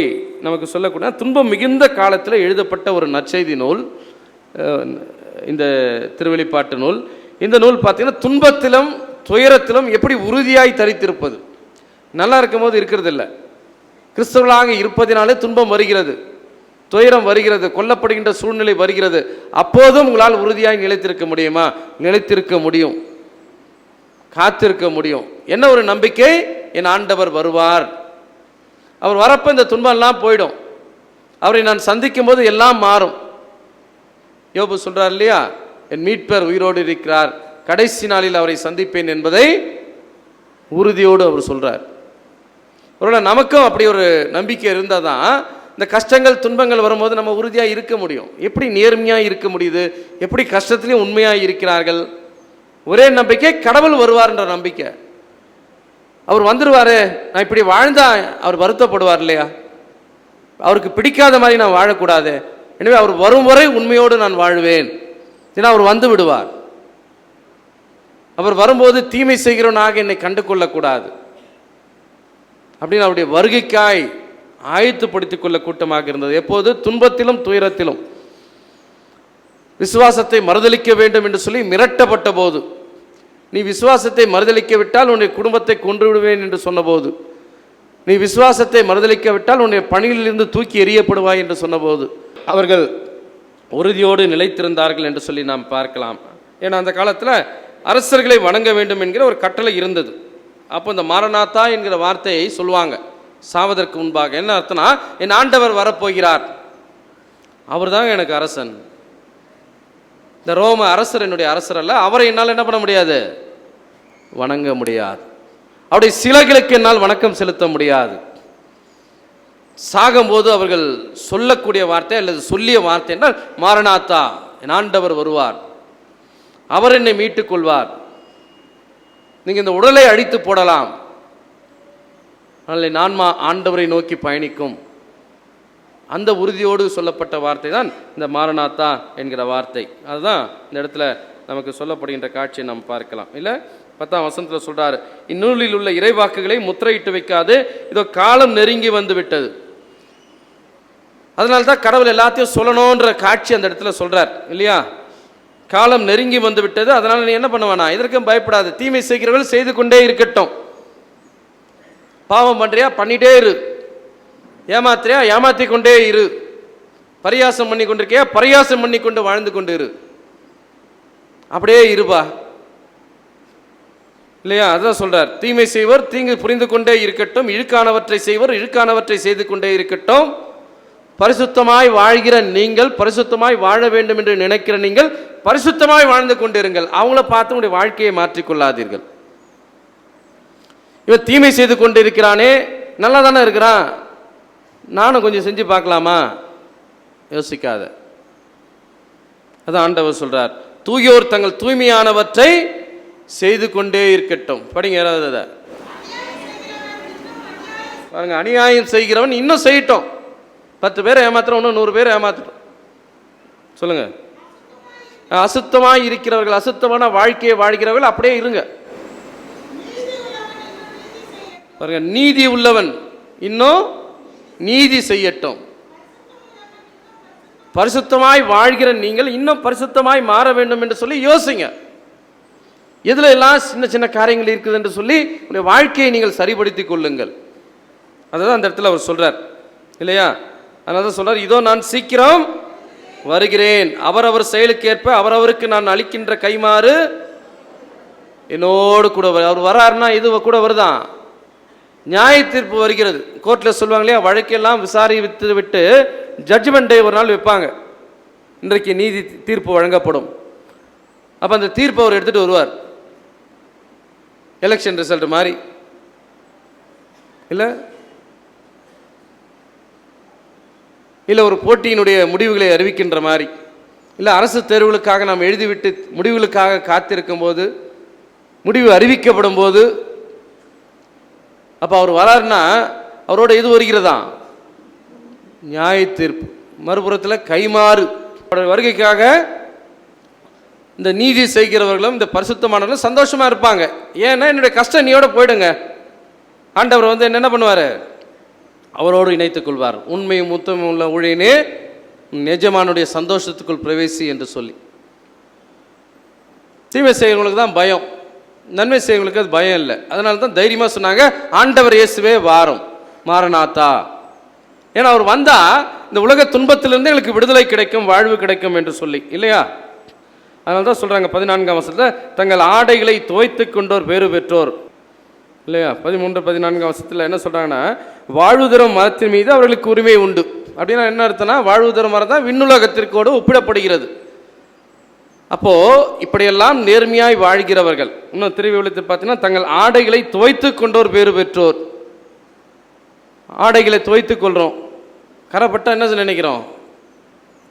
நமக்கு சொல்லக்கூடிய துன்பம் மிகுந்த காலத்தில் எழுதப்பட்ட ஒரு நற்செய்தி நூல் இந்த திருவெளிப்பாட்டு நூல். இந்த நூல் பார்த்தீங்கன்னா துன்பத்திலும் துயரத்திலும் எப்படி உறுதியாய் தரித்திருப்பது. நல்லா இருக்கும் போது இருக்கிறது இல்லை, கிறிஸ்தவர்களாக இருப்பதினாலே துன்பம் வருகிறது, துயரம் வருகிறது, கொல்லப்படுகின்ற சூழ்நிலை வருகிறது. அப்போதும் உங்களால் உறுதியாய் நிலைத்திருக்க முடியுமா? நிலைத்திருக்க முடியும், காத்திருக்க முடியும். என்ன ஒரு நம்பிக்கை? என் ஆண்டவர் வருவார், அவர் வரப்போ இந்த துன்பம்லாம் போயிடும், அவரை நான் சந்திக்கும் போது எல்லாம் மாறும். யோபு சொல்றார் இல்லையா, என் மீட்பர் உயிரோடு இருக்கிறார், கடைசி நாளில் அவரை சந்திப்பேன் என்பதை உறுதியோடு அவர் சொல்றார். ஒருவேளை நமக்கும் அப்படி ஒரு நம்பிக்கை இருந்தால் தான் இந்த கஷ்டங்கள் துன்பங்கள் வரும்போது நம்ம உறுதியாக இருக்க முடியும். எப்படி நேர்மையாக இருக்க முடியுது? எப்படி கஷ்டத்துலேயும் உண்மையாக இருக்கிறார்கள்? ஒரே நம்பிக்கை, கடவுள் வருவார்ன்ற நம்பிக்கை. அவர் வந்துடுவார், நான் இப்படி வாழ்ந்தா அவர் வருத்தப்படுவார் இல்லையா? அவருக்கு பிடிக்காத மாதிரி நான் வாழக்கூடாது, எனவே அவர் வரும் வரை உண்மையோடு நான் வாழ்வேன். ஏன்னா அவர் வந்து விடுவார். அவர் வரும்போது தீமை செய்கிறவனாக என்னை கண்டு கொள்ளக்கூடாது அப்படின்னு அவருடைய வருகைக்காய் ஆயத்துப்படுத்திக் கொள்ள கூட்டமாக இருந்தது. எப்போது? துன்பத்திலும் துயரத்திலும். விசுவாசத்தை மறுதலிக்க வேண்டும் என்று சொல்லி மிரட்டப்பட்ட போது, நீ விசுவாசத்தை மறுதலிக்க விட்டால் உன்னுடைய குடும்பத்தை கொன்று விடுவேன் என்று சொன்னபோது, நீ விசுவாசத்தை மறுதலிக்க விட்டால் உன்னுடைய பணியிலிருந்து தூக்கி எறியப்படுவாய் என்று சொன்னபோது அவர்கள் உறுதியோடு நிலைத்திருந்தார்கள் என்று சொல்லி நாம் பார்க்கலாம். ஏன்னா அந்த காலத்தில் அரசர்களை வணங்க வேண்டும் என்கிற ஒரு கட்டளை இருந்தது. அப்போ இந்த மாரநாத்தா என்கிற வார்த்தையை சொல்லுவாங்க சாவதற்கு முன்பாக. என்ன அர்த்தம்னா, என் ஆண்டவர் வரப்போகிறார், அவர் தாங்க எனக்கு அரசன். இந்த ரோம அரசர் என்னுடைய அரசர் அல்ல, அவரை என்னால் என்ன பண்ண முடியாது, வணங்க முடியாது. அவருடைய சிலைகளுக்கு என்னால் வணக்கம் செலுத்த முடியாது. சாகும்போது அவர்கள் சொல்லக்கூடிய வார்த்தை அல்லது சொல்லிய வார்த்தை என்றால், மாரநாத்தா, என் ஆண்டவர் வருவார், அவர் என்னை மீட்டுக் கொள்வார், நீங்கள் இந்த உடலை அழித்து போடலாம், ஆனால் ஆன்மா ஆண்டவரை நோக்கி பயணிக்கும். அந்த உறுதியோடு சொல்லப்பட்ட வார்த்தை தான் இந்த மாரநாத்தா என்கிற வார்த்தை. அதுதான் இந்த இடத்துல நமக்கு சொல்லப்படுகின்ற காட்சியை நாம் பார்க்கலாம். இல்லை, 10ஆம் வசனத்தில் சொல்றாரு, இந்நூலில் உள்ள இறைவாக்குகளை முத்திரையிட்டு வைக்காது, இதோ காலம் நெருங்கி வந்து விட்டது. அதனால தான் கடவுள் எல்லாத்தையும் சொல்லணுன்ற காட்சி அந்த இடத்துல சொல்றார் இல்லையா? காலம் நெருங்கி வந்து விட்டது, அதனால நீ என்ன பண்ணுவானா, இதற்கும் பயப்படாது, தீமை செய்கிறவர்கள் செய்து கொண்டே இருக்கட்டும். பாவம் பண்றியா, பண்ணிட்டே இரு. ஏமாத்துறியா, ஏமாத்தி கொண்டே இரு. பரியாசம் பண்ணி கொண்டிருக்கியா, பரியாசம் பண்ணி கொண்டு வாழ்ந்து கொண்டு இரு. அப்படியே இருப்பா இல்லையா? அதான் சொல்றார், தீமை செய்வர் தீங்கு புரிந்து கொண்டே இருக்கட்டும், இழுக்கானவற்றை செய்வர் இழுக்கானவற்றை செய்து கொண்டே இருக்கட்டும். பரிசுத்தமாய் வாழ்கிற நீங்கள், பரிசுத்தமாய் வாழ வேண்டும் என்று நினைக்கிற நீங்கள் பரிசுத்தமாய் வாழ்ந்து கொண்டிருங்கள். அவங்கள பார்த்து உங்களுடைய வாழ்க்கையை மாற்றிக்கொள்ளாதீர்கள். இவன் தீமை செய்து கொண்டு இருக்கிறானே, நல்லா தானே இருக்கிறான், நானும் கொஞ்சம் செஞ்சு பார்க்கலாமா, யோசிக்காத. அதான் ஆண்டவர் சொல்றார், தூயோர் தங்கள் தூய்மையானவற்றை செய்து கொண்டே இருக்கட்டும். படிங்க யாராவது அதை பாருங்க. அநியாயம் செய்கிறவன் இன்னும் செய்யட்டும். 10 பேரை ஏமாத்துறோம், இன்னும் 100 பேரை ஏமாத்துறோம். சொல்லுங்க. அசுத்தமாய் இருக்கிறவர்கள், அசுத்தமான வாழ்க்கையை வாழ்கிறவர்கள் அப்படியே இருங்க. பாருங்க, நீதி உள்ளவன் இன்னும் நீதி செய்யட்டும். பரிசுத்தமாய் வாழ்கிற நீங்கள் இன்னும் பரிசுத்தமாய் மாற வேண்டும் என்று சொல்லி யோசிங்க. எதுல எல்லாம் சின்ன சின்ன காரியங்கள் இருக்குது என்று சொல்லி உங்களுடைய வாழ்க்கையை நீங்கள் சரிபடுத்திக் கொள்ளுங்கள். அதுதான் அந்த இடத்துல அவர் சொல்றார் இல்லையா? அதனால தான் சொல்றார், இதோ நான் சீக்கிரம் வருகிறேன், அவரவர் செயலுக்கு ஏற்ப அவரவருக்கு நான் அளிக்கின்ற கைமாறு என்னோடு கூட. அவர் வராருன்னா இது கூட வருதான், நியாய தீர்ப்பு வருகிறது. கோர்ட்டில் சொல்லுவாங்க இல்லையா, வழக்கெல்லாம் விசாரித்து விட்டு ஜட்ஜ்மெண்ட் டே ஒரு நாள் வைப்பாங்க, இன்றைக்கு நீதி தீர்ப்பு வழங்கப்படும். அப்போ அந்த தீர்ப்பை அவர் எடுத்துகிட்டு வருவார். எலெக்ஷன் ரிசல்ட் மாதிரி இல்லை ஒரு போட்டியினுடைய முடிவுகளை அறிவிக்கின்ற மாதிரி, இல்லை அரசு தேர்வுகளுக்காக நாம் எழுதிவிட்டு முடிவுகளுக்காக காத்திருக்கும் போது, முடிவு அறிவிக்கப்படும் போது, அப்போ அவர் வராருன்னா அவரோட இது வருகிறதா, நியாய தீர்ப்பு. மறுபுறத்தில் கைமாறு. வருகைக்காக இந்த நீதி செய்கிறவர்களும் இந்த பரிசுத்தமானவர்களும் சந்தோஷமா இருப்பாங்க. ஏன்னா என்னுடைய கஷ்டம் நீயோட போயிடுங்க, ஆண்டவர் வந்து என்ன பண்ணுவார், அவரோடு இணைத்துக் கொள்வார். உண்மையும் முத்தமும் உள்ள ஊழியனே எஜமானுடைய சந்தோஷத்துக்குள் பிரவேசி என்று சொல்லி. தீமை செய்கிறவங்களுக்கு தான் பயம், நன்மை செய்கிறவங்களுக்கு அது பயம் இல்லை. அதனால தான் தைரியமாக சொன்னாங்க, ஆண்டவர் இயேசுவே வாரும், மாரநாத்தா. ஏன்னா அவர் வந்தா இந்த உலக துன்பத்திலிருந்து எங்களுக்கு விடுதலை கிடைக்கும், வாழ்வு கிடைக்கும் என்று சொல்லி இல்லையா? அதனால தான் சொல்றாங்க 14ஆம் வசனத்தில், தங்கள் ஆடைகளை துவைத்து கொண்டோர் பேறு பெற்றோர் இல்லையா? 13, 14ஆம் வசனத்தில் என்ன சொல்றாங்கன்னா, வாழ்வு தரும் மரத்தின் மீது அவர்களுக்கு உரிமை உண்டு. அப்படின்னா என்ன அர்த்தம்னா, வாழ்வு தரும் மரம் தான் விண்ணுலகத்திற்கோடு ஒப்பிடப்படுகிறது. அப்போ இப்படியெல்லாம் நேர்மையாய் வாழ்கிறவர்கள், இன்னும் திருவிழத்தில் பார்த்தீங்கன்னா, தங்கள் ஆடைகளை துவைத்து கொண்டோர் பேறு பெற்றோர். ஆடைகளை துவைத்து கொள்றோம், கரைப்பட்டா என்ன நினைக்கிறோம்,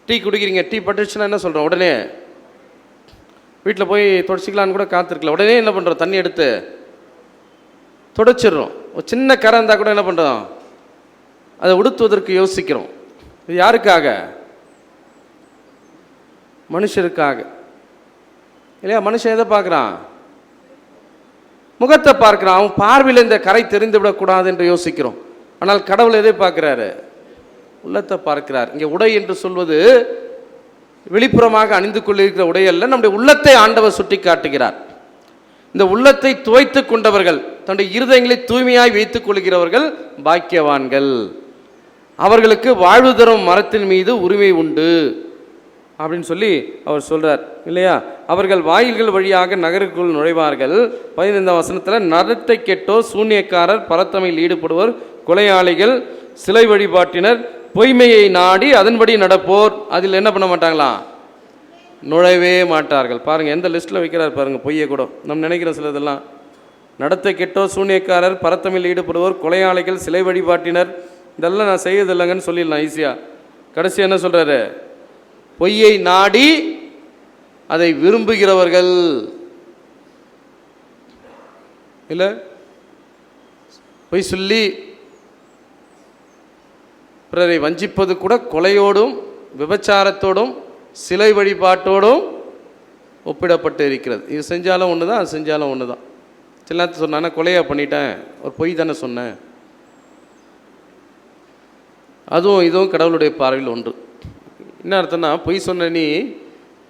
டீ குடிக்கிறீங்க, டீ பட்டுச்சுன்னா என்ன சொல்கிறோம், உடனே வீட்டில் போய் தொடச்சிக்கலான்னு கூட காத்திருக்கல, உடனே என்ன பண்ணுறோம், தண்ணி எடுத்து தொடச்சிடுறோம். ஒரு சின்ன கரை இருந்தால் கூட என்ன பண்ணுறோம், அதை உடுத்துவதற்கு யோசிக்கிறோம். இது யாருக்காக, மனுஷருக்காக இல்லையா? மனுஷன் எதை பார்க்குறான், முகத்தை பார்க்குறான், அவன் பார்வையில் இந்த கரை தெரிந்து விடக்கூடாது என்று யோசிக்கிறோம். ஆனால் கடவுள் எதை பார்க்கிறாரு, உள்ளத்தை பார்க்கிறார். இங்கே உடை என்று சொல்வது வெளிப்புறமாக அணிந்து கொள்ளிருக்கிற உடை அல்ல, நம்முடைய உள்ளத்தை ஆண்டவர் சுட்டி காட்டுகிறார். இந்த உள்ளத்தை துவைத்து கொண்டவர்கள், தன்னுடைய இருதயங்களை தூய்மையாய் வைத்துக் கொள்கிறவர்கள் பாக்கியவான்கள், அவர்களுக்கு வாழ்வு தரும் மரத்தின் மீது உரிமை உண்டு அப்படின்னு சொல்லி அவர் சொல்றார் இல்லையா? அவர்கள் வாயில்கள் வழியாக நகருக்குள் நுழைவார்கள். 15ஆம் வசனத்தில், நடத்தை கெட்டோர், சூன்யக்காரர், பரத்தமையில் ஈடுபடுவோர், கொலையாளிகள், சிலை வழிபாட்டினர், பொய்மையை நாடி அதன்படி நடப்போர் அதில் என்ன பண்ண மாட்டாங்களாம், நுழைவே மாட்டார்கள். பாருங்க எந்த லிஸ்ட்டில் வைக்கிறார் பாருங்க, பொய்யை கூட நம்ம நினைக்கிற சிலதெல்லாம். நடத்தை கெட்டோர், சூன்யக்காரர், பரத்தமையில் ஈடுபடுவோர், கொலையாளிகள், சிலை வழிபாட்டினர், இதெல்லாம் நான் செய்யறதில்லைங்கன்னு சொல்லிடலாம் ஈஸியாக. கடைசி என்ன சொல்கிறாரு? பொய்யை நாடி அதை விரும்புகிறவர்கள் இல்லை, பொய் சொல்லி பிறரை வஞ்சிப்பது கூட கொலையோடும் விபச்சாரத்தோடும் சிலை வழிபாட்டோடும் ஒப்பிடப்பட்டு இருக்கிறது. இது செஞ்சாலும் ஒன்று தான், அது செஞ்சாலும் ஒன்று தான். சில நேரத்தில் சொன்னா கொலையாக பண்ணிட்டேன், ஒரு பொய் தானே சொன்னேன். அதுவும் இதுவும் கடவுளுடைய பார்வையில் ஒன்று. என்ன அர்த்தம்னா, பொய் சொன்ன நீ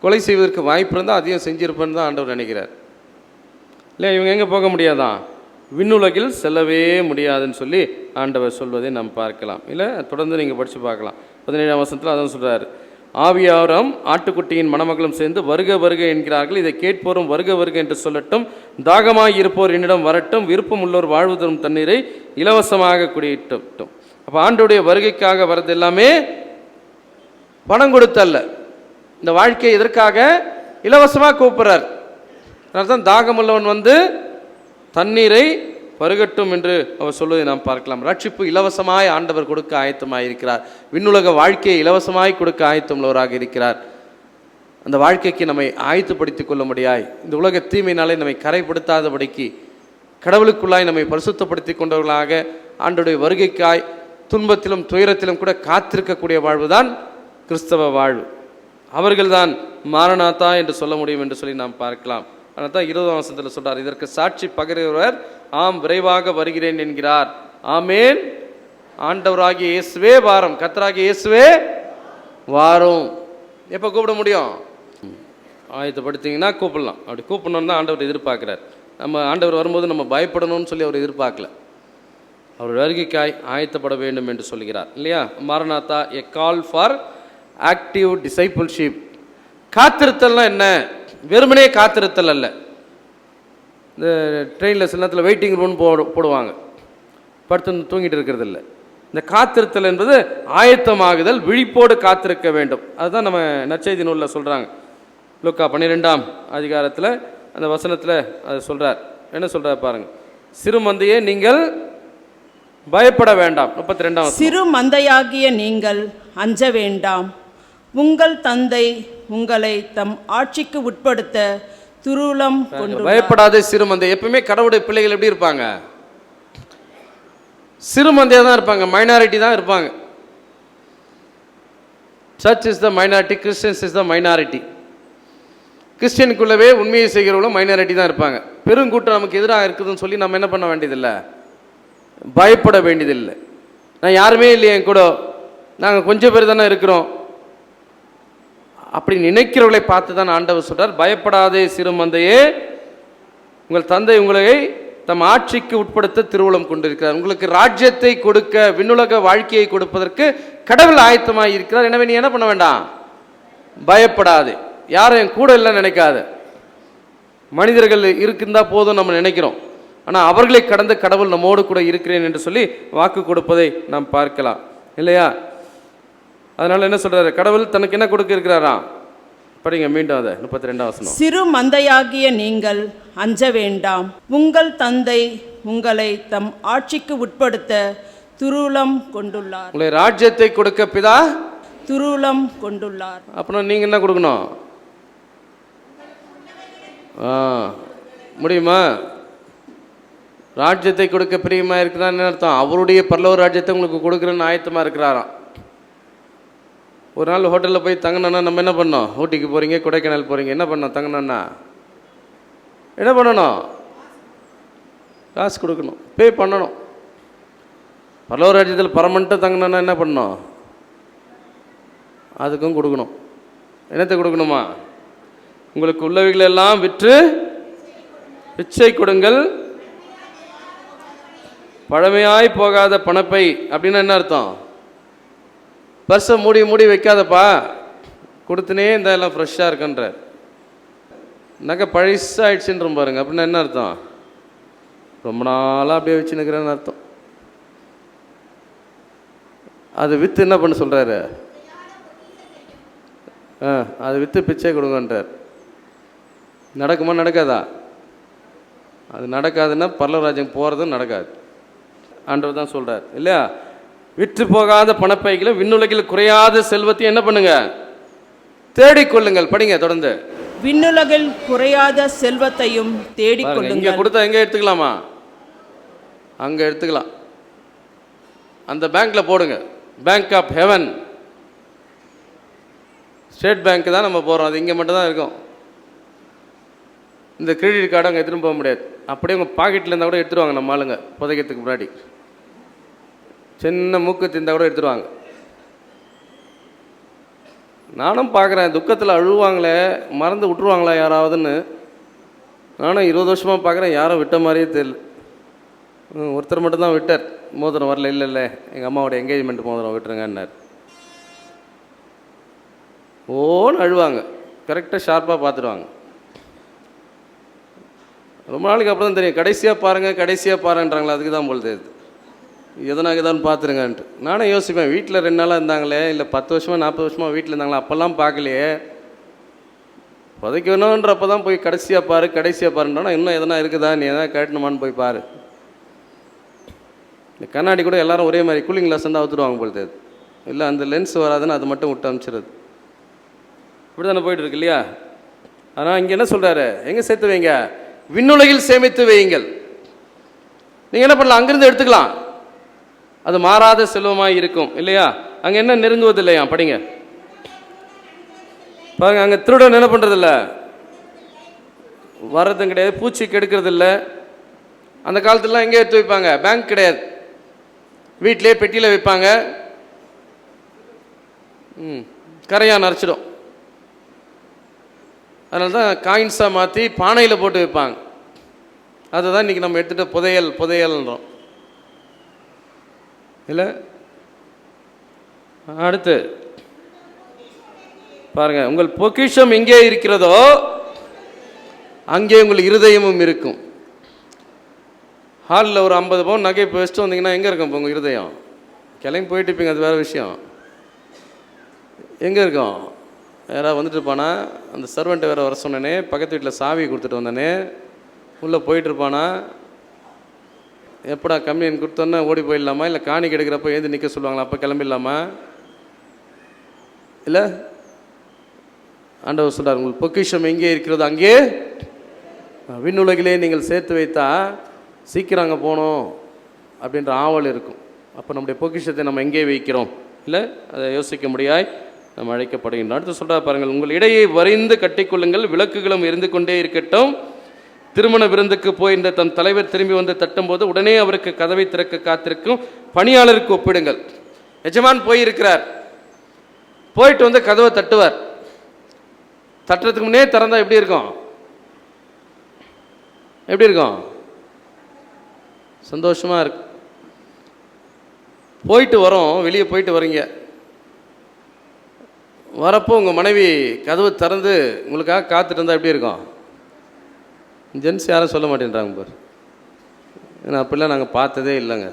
கொலை செய்வதற்கு வாய்ப்பு இருந்தால் அதையும் செஞ்சிருப்பேன்னு தான் ஆண்டவர் நினைக்கிறார். இல்லை, இவங்க எங்கே போக முடியாதான்? விண்ணுலகில் செல்லவே முடியாதுன்னு சொல்லி ஆண்டவர் சொல்வதை நாம் பார்க்கலாம். இல்லை, தொடர்ந்து நீங்கள் படித்து பார்க்கலாம். 17ஆம் வசனத்தில் அதான் சொல்கிறார், ஆவியாரம் ஆட்டுக்குட்டியின் மணமகளும் சேர்ந்து வருக வருக என்கிறார்கள், இதை கேட்போரும் வருக வருக என்று சொல்லட்டும். தாகமாய் இருப்போர் என்னிடம் வரட்டும், விருப்பம் உள்ளோர் வாழ்வு தரும் தண்ணீரை இலவசமாக குடியிட்டும். அப்போ ஆண்டோடைய வருகைக்காக வர்றது எல்லாமே பணம் கொடுத்தல்ல. இந்த வாழ்க்கையை எதற்காக? இலவசமாக கூப்பிட்றார். அர்த்தம், தாகமுள்ளவன் வந்து தண்ணீரை பருகட்டும் என்று அவர் சொல்வதை நாம் பார்க்கலாம். ரட்சிப்பு இலவசமாய் ஆண்டவர் கொடுக்க ஆயத்தமாக இருக்கிறார். விண்ணுலக வாழ்க்கையை இலவசமாய் கொடுக்க ஆயத்தமுள்ளவராக இருக்கிறார். அந்த வாழ்க்கைக்கு நம்மை ஆயத்தப்படுத்திக் கொள்ள முடியாய், இந்த உலக தீமையினாலே நம்மை கரைப்படுத்தாதபடிக்கு கடவுளுக்குள்ளாய் நம்மை பரிசுத்தப்படுத்தி கொண்டவர்களாக ஆண்டவருடைய வருகைக்காய் துன்பத்திலும் துயரத்திலும் கூட காத்திருக்கக்கூடிய வாழ்வுதான் கிறிஸ்தவ வாழ்வு. அவர்கள்தான் மாரநாதா என்று சொல்ல முடியும் என்று சொல்லி நாம் பார்க்கலாம். ஆனால் தான் 20ஆம் வசனத்தில் சொல்றார், இதற்கு சாட்சி பகருகிறவர் ஆம் விரைவாக வருகிறேன் என்கிறார். ஆமேன். ஆண்டவராகிய இயேசுவே வாரும், கர்த்தராகிய இயேசுவே வாரும். எப்போ கூப்பிட முடியும்? ஆயத்தப்படுத்திங்கன்னா கூப்பிடலாம். அப்படி கூப்பிடணும்னு தான் ஆண்டவர் எதிர்பார்க்கிறார். நம்ம ஆண்டவர் வரும்போது நம்ம பயப்படணும்னு சொல்லி அவர் எதிர்பார்க்கல. அவர் வருகைக்காய் ஆயத்தப்பட வேண்டும் என்று சொல்கிறார் இல்லையா? மாரநாதா, எ கால் ஃபார் ஆக்டிவ் டிசைபிள்ஷிப். காத்திருத்தல்னா என்ன? வெறுமனே காத்திருத்தல் அல்ல. இந்த ட்ரெயினில் சில நேரத்தில் வெயிட்டிங் ரூம் போடுவாங்க, படுத்து தூங்கிட்டு இருக்கிறது இல்லை. இந்த காத்திருத்தல் என்பது ஆயத்தமாகுதல், விழிப்போடு காத்திருக்க வேண்டும். அதுதான் நம்ம நற்செய்தி நூலில் சொல்கிறாங்க. லூக்கா 12ஆம் அதிகாரத்தில் அந்த வசனத்தில் அது சொல்கிறார். என்ன சொல்கிறார் பாருங்கள், சிறு மந்தையே நீங்கள் பயப்பட வேண்டாம். 32ஆம் வசனம், சிறு மந்தையாகிய நீங்கள் அஞ்ச வேண்டாம், உங்கள் தந்தை உங்களை தம் ஆட்சிக்கு உட்படுத்த துருளம் கொண்டு. பயப்படாத சிறு மந்தை. எப்பவுமே கடவுளுடைய பிள்ளைகள் எப்படி இருப்பாங்க? சிறு மந்தையாக தான் இருப்பாங்க, மைனாரிட்டி தான் இருப்பாங்க. Church is the minority, Christians is the minority. கிறிஸ்டியனுக்குள்ளவே உண்மையை செய்கிறவங்களும் மைனாரிட்டி தான் இருப்பாங்க. பெருங்கூட்டம் நமக்கு எதிராக இருக்குதுன்னு சொல்லி நம்ம என்ன பண்ண வேண்டியதில்லை, பயப்பட வேண்டியதில்லை. நான் யாருமே இல்லையே என் கூட, நாங்கள் கொஞ்சம் பேர் தானே இருக்கிறோம் அப்படி நினைக்கிறவர்களை பார்த்து தான் ஆண்டவர் சொல்றார், பயப்படாதே சிறு மந்தையே, உங்கள் தந்தை உங்களை தம் ஆட்சிக்கு உட்படுத்த திருவுளம் கொண்டிருக்கிறார். உங்களுக்கு ராஜ்யத்தை கொடுக்க, விண்ணுலக வாழ்க்கையை கொடுப்பதற்கு கடவுள் ஆயத்தமாக இருக்கிறார். எனவே நீ என்ன பண்ண வேண்டாம், பயப்படாதே. யாரும் என் கூட இல்லைன்னு நினைக்காத. மனிதர்கள் இருக்குந்தா போதும் நம்ம நினைக்கிறோம், ஆனால் அவர்களை கடந்த கடவுள் நம்மோடு கூட இருக்கிறேன் என்று சொல்லி வாக்கு கொடுப்பதை நாம் பார்க்கலாம் இல்லையா? அதனால என்ன சொல்றாரு, கடவுள் தனக்கு என்ன கொடுக்க இருக்கிறாரா? படிங்க மீண்டும் அதை 32ஆம் வசனம். சிறு மந்தையாகிய நீங்கள் அஞ்ச வேண்டாம், உங்கள் தந்தை உங்களை தம் ஆட்சிக்கு உட்படுத்த துருளம் கொண்டுள்ளார். உங்களை ராஜ்யத்தை கொடுக்க பிதா துருளம் கொண்டுள்ளார். அப்புறம் நீங்க என்ன கொடுக்கணும்? முடியுமா? ராஜ்யத்தை கொடுக்க பிரியமா இருக்கிறான்னு அர்த்தம். அவருடைய பரலோக ராஜ்யத்தை உங்களுக்கு கொடுக்குறேன்னு ஆயத்தமா இருக்கிறாராம். ஒரு நாள் ஹோட்டலில் போய் தங்கினோன்னா நம்ம என்ன பண்ணோம்? ஊட்டிக்கு போகிறீங்க, கொடைக்கானல் போகிறீங்க, என்ன பண்ணோம்? தங்கினோன்னா என்ன பண்ணணும்? காசு கொடுக்கணும், பே பண்ணணும். பரலோக ராஜ்யத்தில் பர்மனெண்ட்டாக தங்கினோன்னா என்ன பண்ணணும்? அதுக்கும் கொடுக்கணும். என்னத்தை கொடுக்கணுமா? உங்களுக்கு உள்ளவைகளெல்லாம் விற்று பிச்சை கொடுங்கள், பழமையாய் போகாத பணப்பை. அப்படின்னா என்ன அர்த்தம்? பர்ஸை மூடி மூடி வைக்காதப்பா, கொடுத்துனே இந்த எல்லாம் ஃப்ரெஷ்ஷாக இருக்குன்றார். நகை பழசாயிடுச்சுன்ற பாருங்க. அப்படின்னா என்ன அர்த்தம்? ரொம்ப நாளாக அப்படியே வச்சுன்னுக்கிறேன்னு அர்த்தம். அது விற்று என்ன பண்ண சொல்கிறாரு? அது விற்று பிச்சை கொடுங்கன்றார். நடக்குமா? நடக்காதா? அது நடக்காதுன்னா பரலோக ராஜ்யம் போகிறதும் நடக்காது. ஆண்டவர் தான் சொல்கிறார் இல்லையா? விற்று போகாத பணப்பைகளும் விண்ணுலகில் குறையாத செல்வத்தையும் என்ன பண்ணுங்க, தேடிக்கொள்ளுங்கள். படிங்க தொடர்ந்து. விண்ணுலகில் குறையாத செல்வத்தையும் இங்க தேடிக்கொள்ளுங்கள். கொடுத்தா எங்க எடுத்துக்கலாமா? அங்க எடுத்துக்கலாம். அந்த பேங்க்ல போடுங்க. Bank of heaven, state bank தான் நம்ம போகிறோம். அது இங்கே மட்டும் தான் இருக்கும். இந்த கிரெடிட் கார்டு அங்கே எடுத்துகிட்டு போக முடியாது. அப்படியே உங்கள் பாக்கெட்டில் இருந்தால் கூட எடுத்துருவாங்க நம்ம ஆளுங்க. புதைக்கிறதுக்கு முன்னாடி சின்ன மூக்கு திருந்தால் கூட எடுத்துருவாங்க. நானும் பார்க்குறேன், துக்கத்தில் அழுவாங்களே, மறந்து விட்டுருவாங்களா யாராவதுன்னு. நானும் 20 வருஷமாக பார்க்குறேன், யாரும் விட்ட மாதிரியே தெரியல. ஒருத்தர் மட்டும்தான் விட்டார், மோதிரம் வரல. இல்லை எங்கள் அம்மாவோட என்கேஜ்மெண்ட் மோதிரம் விட்டுருங்கன்னார். ஓன்னு அழுவாங்க, கரெக்டாக ஷார்ப்பாக பார்த்துடுவாங்க. ரொம்ப நாளைக்கு அப்புறம் தான் தெரியும், கடைசியாக பாருங்கன்றாங்களா, அதுக்கு தான் போல் தெரியுது, எதனாக தான் பார்த்துருங்கன்ட்டு. நானே யோசிப்பேன், வீட்டில் 2 நாளாக இருந்தாங்களே, இல்லை 10 வருஷமாக 40 வருஷமாக வீட்டில் இருந்தாங்களா, அப்போல்லாம் பார்க்கலையே, புதைக்கணுன்றப்போ தான் போய் கடைசியாக பாருன்றா. இன்னும் எதனா இருக்குதா, நீ எதனா கேட்டணுமான்னு போய் பாரு. இந்த கண்ணாடி கூட எல்லாரும் ஒரே மாதிரி கூலிங் கிளாஸ் இருந்தால் அவுத்துடுவாங்க போல் தெரியுது. இல்லை அந்த லென்ஸ் வராதுன்னு அது மட்டும் விட்டு அனுப்பிச்சிடுறது. இப்படி தானே போயிட்டு இருக்கு இல்லையா? ஆனால் இங்கே என்ன சொல்கிறாரு, எங்கே சேர்த்து வைங்க, விண்ணுலகில் சேமித்து வையுங்கள். நீங்கள் என்ன பண்ணலாம், அங்கிருந்து எடுத்துக்கலாம், அது மாறாத செல்வமாக இருக்கும் இல்லையா? அங்கே என்ன நெருங்குவது இல்லையா? படிங்க பாருங்க. அங்கே திருடன் என்ன பண்ணுறது இல்லை, வர்றதும் கிடையாது, பூச்சி கெடுக்கிறது இல்லை. அந்த காலத்துலலாம் எங்கே எடுத்து வைப்பாங்க, பேங்க் கிடையாது, வீட்டிலே பெட்டியில் வைப்பாங்க. கரையான் அரைச்சிடும். அதனால தான் காயின்ஸாக மாற்றி பானையில் போட்டு வைப்பாங்க. அதை தான் இன்றைக்கி நம்ம எடுத்துகிட்டு புதையல்ன்றோம் இல்லை? அடுத்து பாருங்கள், உங்கள் பொக்கிஷம் எங்கே இருக்கிறதோ அங்கே உங்கள் இருதயமும் இருக்கும். ஹாலில் ஒரு 50 பவுன் நகை இப்போ வச்சுட்டு வந்தீங்கன்னா எங்கே இருக்கும் இப்போ உங்கள் இருதயம்? கிளம்பி போயிட்டு இருப்பீங்க, அது வேறு விஷயம். எங்கே இருக்கும்? யாராவது வந்துட்டு இருப்பானா, அந்த சர்வெண்ட்டை வேறு வர சொன்னேனே, பக்கத்து வீட்டில் சாவி கொடுத்துட்டு வந்தேனே, உள்ளே போயிட்டுருப்பானா, எப்படா கம்மியன் கொடுத்தோன்னே ஓடி போயிடலாமா, இல்லை காணி கெடுக்கிறப்போ ஏந்து நிற்க சொல்லுவாங்களா, அப்போ கிளம்பிடலாமா? இல்லை, ஆண்டவர் சொல்கிறார், உங்கள் பொக்கிஷம் எங்கே இருக்கிறது அங்கே விண்ணுலகிலே நீங்கள் சேர்த்து வைத்தா சீக்கிரம் அங்கே போகணும் அப்படின்ற ஆவல் இருக்கும். அப்போ நம்முடைய பொக்கிஷத்தை நம்ம எங்கே வைக்கிறோம் இல்லை, அதை யோசிக்க முடியாய் நம்ம அழைக்கப்படுகின்றோம். அடுத்து சொல்கிறார் பாருங்கள், உங்கள் இடையை வரைந்து கட்டிக்கொள்ளுங்கள், விளக்குகளும் எரிந்து கொண்டே இருக்கட்டும். திருமண விருந்துக்கு போயிருந்த தன் தலைவர் திரும்பி வந்து தட்டும்போது உடனே அவருக்கு கதவை திறக்க காத்திருக்கும் பணியாளருக்கு ஒப்பிடுங்கள். எஜமான் போயிருக்கிறார், போயிட்டு வந்து கதவை தட்டுவார். தட்டுறதுக்கு முன்னே திறந்தா எப்படி இருக்கும்? சந்தோஷமாக இருக்கு. போயிட்டு வரோம், வெளியே போயிட்டு வரீங்க, வரப்போ உங்கள் மனைவி கதவு திறந்து உங்களுக்காக காத்துட்டு இருந்தால் எப்படி இருக்கும்? ஜென்ஸ் யாரும் சொல்ல மாட்டேன்றாங்க பார். ஏன்னா அப்படிலாம் நாங்கள் பார்த்ததே இல்லைங்க.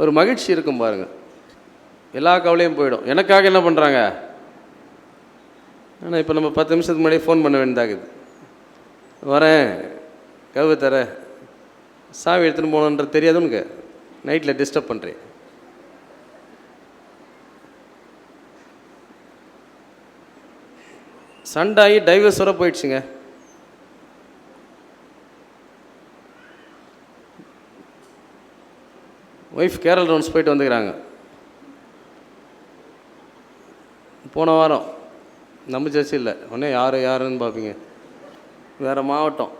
ஒரு மகிழ்ச்சி இருக்கும் பாருங்கள், எல்லா கவலையும் போயிடும். எனக்காக என்ன பண்ணுறாங்க? ஆனால் இப்போ நம்ம 10 நிமிஷத்துக்கு முன்னாடியே ஃபோன் பண்ண வேண்டியதாகுது. வரேன், கதவு தர, சாவி எடுத்துன்னு போகணுன்ற தெரியாது உனக்கு, நைட்டில் டிஸ்டர்ப் பண்ணுறேன். சண்டாகி டைவர்ஸ் வர போயிடுச்சுங்க. ஒய்ஃப் கேரள் ரவுண்ட்ஸ் போயிட்டு வந்துக்கிறாங்க. போன வாரம் நம்ம சர்ச்சு இல்லை, உடனே யாருன்னு பார்ப்பீங்க, வேறு மாவட்டம்.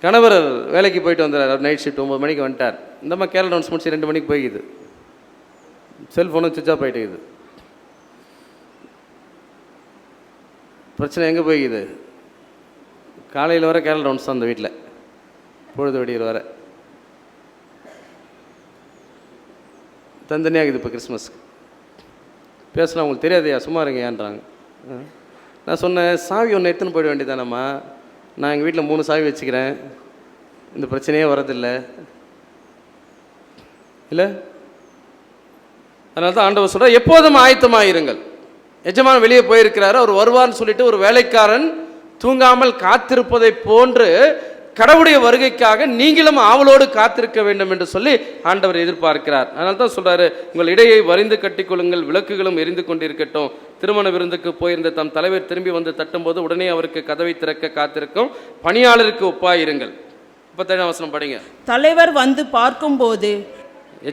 கணவர் வேலைக்கு போயிட்டு வந்துடுறார், நைட் ஷிஃப்ட் 9 மணிக்கு வந்துட்டார். இந்தம்மா கேரள் ரவுண்ட்ஸ் முடிச்சு 2 மணிக்கு போய்க்குது, செல்ஃபோனும் சுவிட்ச் ஆஃப் ஆகிட்டுக்குது. பிரச்சனை எங்கே போய்க்குது? காலையில் வர கேரள் ரவுண்ட்ஸ் தான் அந்த வீட்டில், பொழுது வெடிக்கிற வர தனித்தனியாகுது. இப்போ கிறிஸ்மஸ்க்கு பேசலாம், உங்களுக்கு தெரியாதையா, சும்மா இருங்க ஏன்றாங்க. நான் சொன்னேன், சாவி ஒன்று எடுத்துன்னு போயிட வேண்டியதானம்மா, நான் எங்கள் வீட்டில் 3 சாவி வச்சுக்கிறேன், இந்த பிரச்சனையே வரதில்லை இல்லை. அதனால தான் ஆண்டவர் சொல்கிறார், எப்போதும் ஆயத்தமாக இருங்கள். எஜமான் வெளியே போயிருக்கிறாரு, அவர் வருவார்னு சொல்லிட்டு ஒரு வேலைக்காரன் தூங்காமல் காத்திருப்பதை போன்று கடவுளுடைய வருகைக்காக நீங்களும் ஆவலோடு காத்திருக்க வேண்டும் என்று சொல்லி ஆண்டவர் எதிர்பார்க்கிறார். அதனால தான் சொல்றாரு, உங்கள் இடையை வரிந்து கட்டிக்கொள்ளுங்கள், விளக்குகளும் எரிந்து கொண்டிருக்கட்டும். திருமண விருந்துக்கு போயிருந்த தம் தலைவர் திரும்பி வந்து தட்டும்போது உடனே அவருக்கு கதவை திறக்க காத்திருக்கும் பணியாளருக்கு ஒப்பாயிருங்கள். 37ஆம் வசனம் படிங்க. தலைவர் வந்து பார்க்கும்போது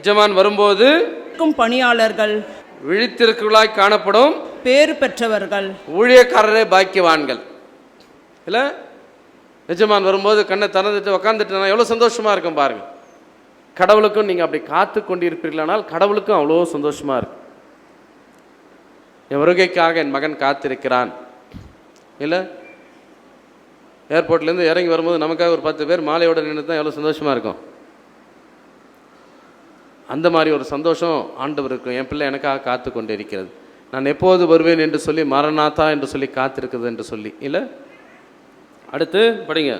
எஜமான் வரும்போது பணியாளர்கள் விழித்திருக்கலாய் காணப்படும் பேறு பெற்றவர்கள், ஊழியக்காரரே பாக்கியவான்கள். இல்லை, எஜமான் வரும்போது கண்ணை திறந்துட்டு உக்காந்துட்டு எவ்வளோ சந்தோஷமா இருக்கும் பாருங்க. கடவுளுக்கும் நீங்கள் அப்படி காத்து கொண்டிருப்பீர்களானால் கடவுளுக்கும் அவ்வளோ சந்தோஷமா இருக்கும். என் வருகைக்காக என் மகன் காத்திருக்கிறான். இல்லை, ஏர்போர்ட்லேருந்து இறங்கி வரும்போது நமக்காக ஒரு 10 பேர் மாலையோட நின்று தான் எவ்வளோ சந்தோஷமா இருக்கும். அந்த மாதிரி ஒரு சந்தோஷம் ஆண்டவர் இருக்கும். என் பிள்ளை எனக்காக காத்து கொண்டு இருக்கிறது, நான் எப்போது வருவேன் என்று சொல்லி, மரணாத்தா என்று சொல்லி காத்திருக்குது என்று சொல்லி. இல்லை, அடுத்து படிங்க.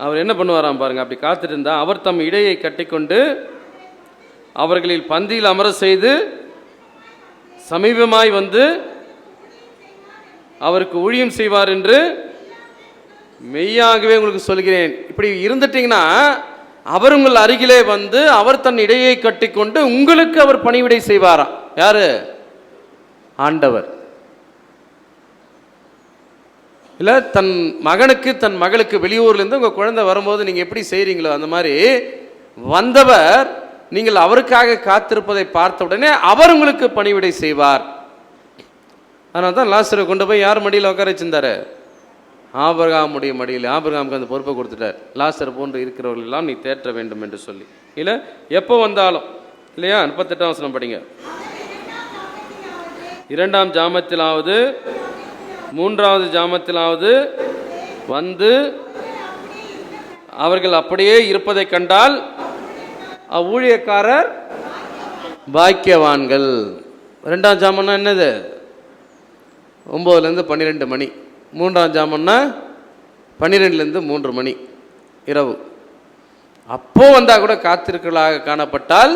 அவர் என்ன பண்ணுவாராம் பாருங்க. அப்படி காத்துட்டு இருந்தா அவர் தம் இடையை கட்டிக்கொண்டு அவர்களில் பந்தியில் அமர செய்து சமீபமாய் வந்து அவருக்கு ஊழியம் செய்வார் என்று மெய்யாகவே உங்களுக்கு சொல்கிறேன். இப்படி இருந்துட்டீங்கன்னா அவர் உங்கள் அருகிலே வந்து அவர் தன் இடையை கட்டிக்கொண்டு உங்களுக்கு அவர் பணிவிடை செய்வாராம். யாரு? ஆண்டவர். இல்லை, தன் மகனுக்கு தன் மகளுக்கு வெளியூர்லேருந்து உங்கள் குழந்தை வரும்போது நீங்கள் எப்படி செய்கிறீங்களோ அந்த மாதிரி வந்தவர் நீங்கள் அவருக்காக காத்திருப்பதை பார்த்த உடனே அவர் உங்களுக்கு பணிவிடை செய்வார். அதனால தான் லாசரை கொண்டு போய் யார் மடியில் உட்கார வச்சிருந்தாரு? ஆபிரகாமுடைய மடியில். ஆபிரகாமுக்கு அந்த பொறுப்பை கொடுத்துட்டார். லாசர் போன்று இருக்கிறவர்கள் எல்லாம் நீ தேற்ற வேண்டும் என்று சொல்லி. இல்லை, எப்போ வந்தாலும் இல்லையா? 38ஆம் வசனம் படிங்க. 2ஆம் ஜாமத்திலாவது 3வது ஜாமத்திலாவது வந்து அவர்கள் அப்படியே இருப்பதை கண்டால் அவ்வூழியக்காரர் பாக்கியவான்கள். 2ஆம் ஜாமன்னா என்னது? 9லேருந்து 12 மணி. 3ஆம் ஜாமன்னா 12லேருந்து 3 மணி இரவு. அப்போ வந்தால் கூட காத்திருக்கலாக காணப்பட்டால்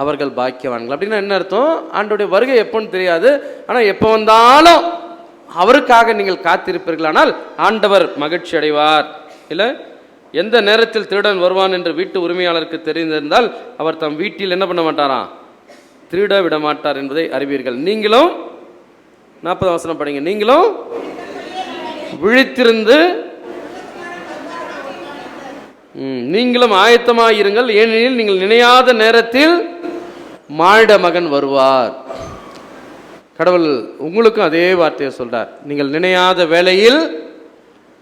அவர்கள் பாக்கியவான்கள். அப்படின்னா என்ன அர்த்தம்? ஆண்டோடைய வருகை எப்போன்னு தெரியாது, ஆனால் எப்போ வந்தாலும் அவருக்காக நீங்கள் காத்திருப்பீர்களானால் ஆண்டவர் மகிழ்ச்சி அடைவார். இல்லை, எந்த நேரத்தில் திருடன் வருவான் என்று வீட்டு உரிமையாளருக்கு தெரிந்திருந்தால் அவர் தம் வீட்டில் என்ன பண்ண மாட்டாராம்? திருட விட மாட்டார் என்பதை அறிவீர்கள். நீங்களும் 40ஆம் வசனம் படிங்க. நீங்களும் விழித்திருந்து நீங்களும் ஆயத்தமாயிருங்கள், ஏனெனில் நீங்கள் நினையாத நேரத்தில் மானிட மகன் வருவார். கடவுள் உங்களுக்கும் அதே வார்த்தையை சொல்றார். நீங்கள் நினையாத வேளையில்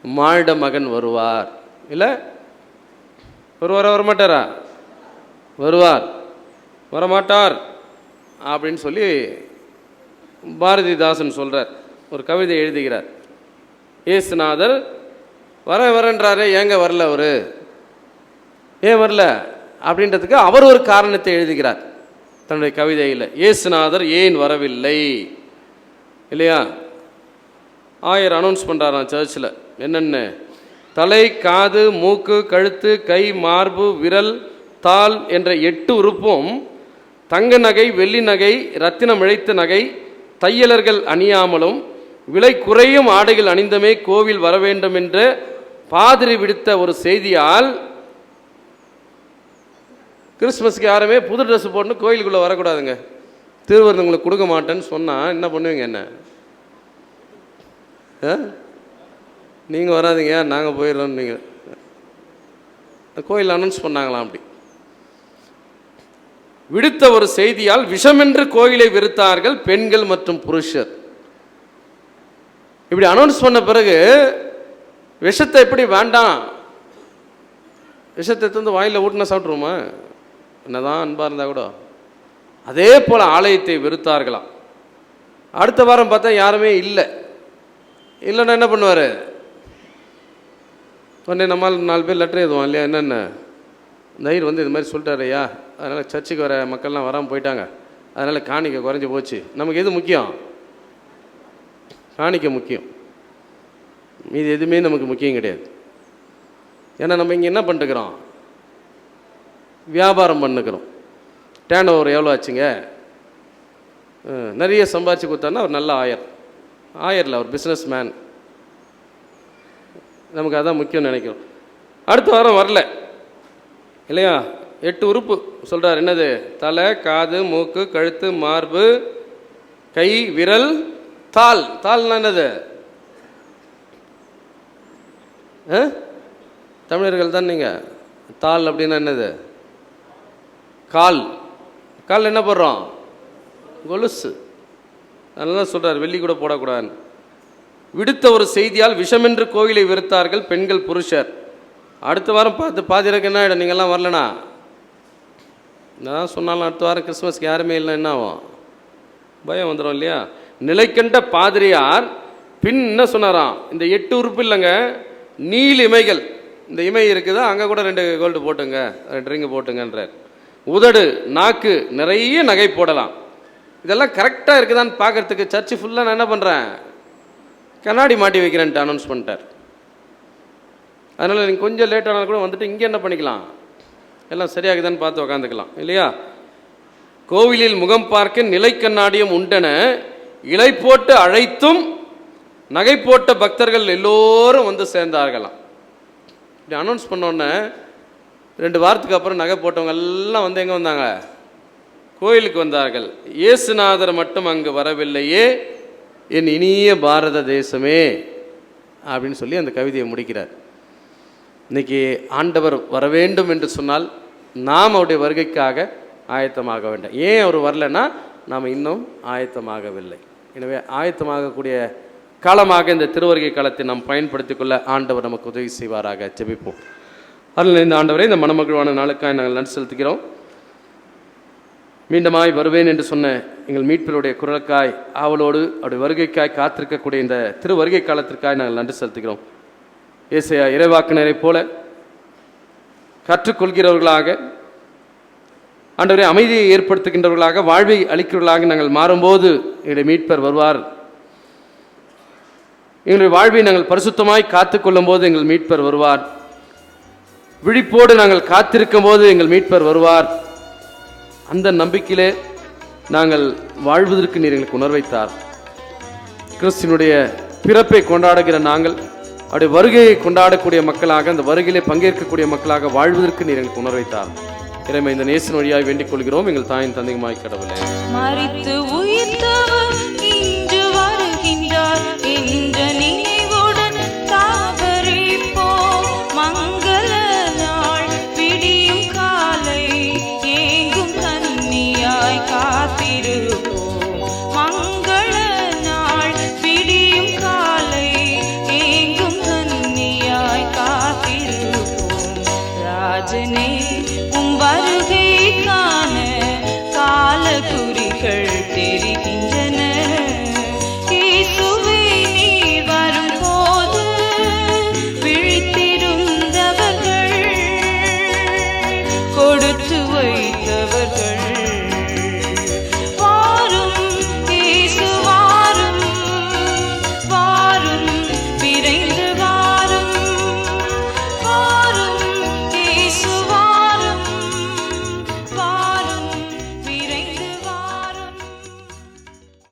மானிட மகன் வருவார். இல்லை, வருவாரா வரமாட்டாரா? வருவார், வரமாட்டார் அப்படின்னு சொல்லி பாரதிதாசன் சொல்றார். ஒரு கவிதை எழுதுகிறார். இயேசுநாதர் வரன்றாரே, ஏங்க வரல அவரு? ஏன் வரல அப்படின்றதுக்கு அவர் ஒரு காரணத்தை எழுதுகிறார் தன்னுடைய கவிதையில். இயேசுநாதர் ஏன் வரவில்லை? இல்லையா, ஆயர் அனௌன்ஸ் பண்ணுறாராம் சர்ச்சில். என்னென்ன? தலை, காது, மூக்கு, கழுத்து, கை, மார்பு, விரல், தாள் என்ற 8 உறுப்பும் தங்க நகை, வெள்ளி நகை, ரத்தினம் இழைத்த நகை, தையலர்கள் அணியாமலும் விலை குறையும் ஆடைகள் அணிந்தமே கோவில் வர வேண்டும் என்ற பாதிரி விடுத்த ஒரு செய்தியால் கிறிஸ்மஸ்க்கு யாருமே புது ட்ரெஸ் போட்டு கோயிலுக்குள்ளே வரக்கூடாதுங்க, திருவிருந்தங்களுக்கு கொடுக்க மாட்டேன்னு சொன்னால் என்ன பண்ணுவீங்க? என்ன நீங்கள் வராதிங்க, நாங்கள் போயிடுறோம். நீங்கள் கோயில் அனௌன்ஸ் பண்ணாங்களாம். அப்படி விடுத்த ஒரு செய்தியால் விஷமென்று கோயிலை வெறுத்தார்கள் பெண்கள் மற்றும் புருஷர். இப்படி அனௌன்ஸ் பண்ண பிறகு விஷத்தை எப்படி வேண்டாம், விஷத்தை எடுத்து வாயில ஊட்டினா சாப்பிட்ருவோமா? என்னதான் அன்பா இருந்தா கூட. அதே போல ஆலயத்தை வெறுத்தார்களாம். அடுத்த வாரம் பார்த்தா யாருமே இல்லை. இல்லைன்னா என்ன பண்ணுவார்? உடனே நம்மால் 4 பேர் லெட்டர் எழுதுவோம் இல்லையா? என்னென்ன நைர் வந்து இது மாதிரி சொல்லிட்டாரு ஐயா, அதனால் சர்ச்சுக்கு வர மக்கள்லாம் வராமல் போயிட்டாங்க, அதனால் காணிக்கை குறைஞ்சி போச்சு. நமக்கு எது முக்கியம்? காணிக்கை முக்கியம். இது எதுவுமே நமக்கு முக்கியம் கிடையாது. ஏன்னா நம்ம இங்கே என்ன பண்ணிட்டுக்கிறோம்? வியாபாரம் பண்ணுக்கிறோம். டேர்ன் ஓவர் எவ்வளோ ஆச்சுங்க? நிறைய சம்பாதிச்சு கொடுத்தாருன்னா அவர் நல்ல ஆயர். ஆயரில் அவர் பிஸ்னஸ் மேன். நமக்கு அதான் முக்கியம் நினைக்கிறோம். அடுத்த வாரம் வரல இல்லையா? 8 உறுப்பு சொல்கிறார். என்னது? தலை, காது, மூக்கு, கழுத்து, மார்பு, கை, விரல், தாள். தாள்னா என்னது? தமிழர்கள் தான் நீங்கள். தாள் அப்படின்னா என்னது? கால். கால் என்ன போடுறோம்? கொலுசு. அதனால சொல்கிறார் வெள்ளி கூட போடக்கூடாதுன்னு. விடுத்த ஒரு செய்தியால் விஷமென்று கோயிலை வெறுத்தார்கள் பெண்கள் புருஷர். அடுத்த வாரம் பார்த்து பாதிரக்கு என்ன ஆகிடும்? நீங்கள்லாம் வரலனா நான் சொன்னாலும் அடுத்த வாரம் கிறிஸ்மஸ்க்கு யாருமே இல்லை, என்ன ஆகும்? பயம் வந்துடும் இல்லையா? நிலைக்கண்ட பாதிரியார் பின் என்ன சொன்னாராம்? இந்த 8 உறுப்பு இல்லைங்க, நீல் இமைகள். இந்த இமை இருக்குதா, அங்கே கூட 2 கோல்டு போட்டுங்க, 2 ரிங்கு போட்டுங்கன்றார். உதடு, நாக்கு, நிறைய நகை போடலாம். இதெல்லாம் கரெக்டாக இருக்குதான்னு பார்க்குறதுக்கு சர்ச்சு ஃபுல்லாக நான் என்ன பண்ணுறேன்? கண்ணாடி மாட்டி வைக்கிறேன்ட்டு அனௌன்ஸ் பண்ணிட்டார். அதனால் நீங்கள் கொஞ்சம் லேட் ஆனாலும் கூட வந்துட்டு இங்கே என்ன பண்ணிக்கலாம்? எல்லாம் சரியாகுதான்னு பார்த்து உக்காந்துக்கலாம் இல்லையா? கோவிலில் முகம் பார்க்க நிலை கண்ணாடியும் உண்டென இலை போட்டு அழைத்தும் நகை போட்ட பக்தர்கள் எல்லோரும் வந்து சேர்ந்தார்களாம். இப்படி அனௌன்ஸ் பண்ணோன்னே 2 வாரத்துக்கு அப்புறம் நகை போட்டவங்க எல்லாம் வந்து எங்கே வந்தாங்க? கோயிலுக்கு வந்தார்கள். இயேசுநாதர் மட்டும் அங்கு வரவில்லையே, என் இனிய பாரத தேசமே அப்படின்னு சொல்லி அந்த கவிதையை முடிக்கிறார். இன்னைக்கு ஆண்டவர் வர வேண்டும் என்று சொன்னால் நாம் அவருடைய வருகைக்காக ஆயத்தமாக வேண்டும். ஏன் அவர் வரலைன்னா நாம் இன்னும் ஆயத்தமாகவில்லை. எனவே ஆயத்தமாகக்கூடிய காலமாக இந்த திருவருகை காலத்தை நாம் பயன்படுத்திக் கொள்ள ஆண்டவர் நமக்கு உதவி செய்வாராக. ஜெபிப்போம். அதில் இந்த ஆண்டவரை இந்த மனமகிழ்வான நாளுக்காக நாங்கள் நன்றி செலுத்துகிறோம். மீண்டுமாய் வருவேன் என்று சொன்ன எங்கள் மீட்பருடைய குரலுக்காய் ஆவலோடு அவருடைய வருகைக்காய் காத்திருக்கக்கூடிய இந்த திரு வருகை காலத்திற்காக நாங்கள் நன்றி செலுத்துகிறோம். ஏசாயா இறைவாக்கினரை போல கற்றுக்கொள்கிறவர்களாக, ஆண்டவரே அமைதியை ஏற்படுத்துகின்றவர்களாக, வாழ்வை அளிக்கிறவர்களாக நாங்கள் மாறும்போது எங்களுடைய மீட்பர் வருவார். எங்களுடைய வாழ்வை நாங்கள் பரிசுத்தமாய் காத்துக்கொள்ளும் போது எங்கள் மீட்பர் வருவார். விழிப்போடு நாங்கள் காத்திருக்கும் போது எங்கள் மீட்பர் வருவார். அந்த நம்பிக்கையிலே நாங்கள் வாழ்வதற்கு நீர் எங்களுக்கு உணர்வைத்தார். கிறிஸ்துவினுடைய பிறப்பை கொண்டாடுகிற நாங்கள் அவருடைய வருகையை கொண்டாடக்கூடிய மக்களாக, அந்த வருகையிலே பங்கேற்கக்கூடிய மக்களாக வாழ்வதற்கு நீர் எங்களுக்கு உணர்வைத்தார். இறைமை இந்த நேசன் வழியாய் வேண்டிக் கொள்கிறோம் எங்கள் தாயின் தந்தையுமாய் கடவுளே.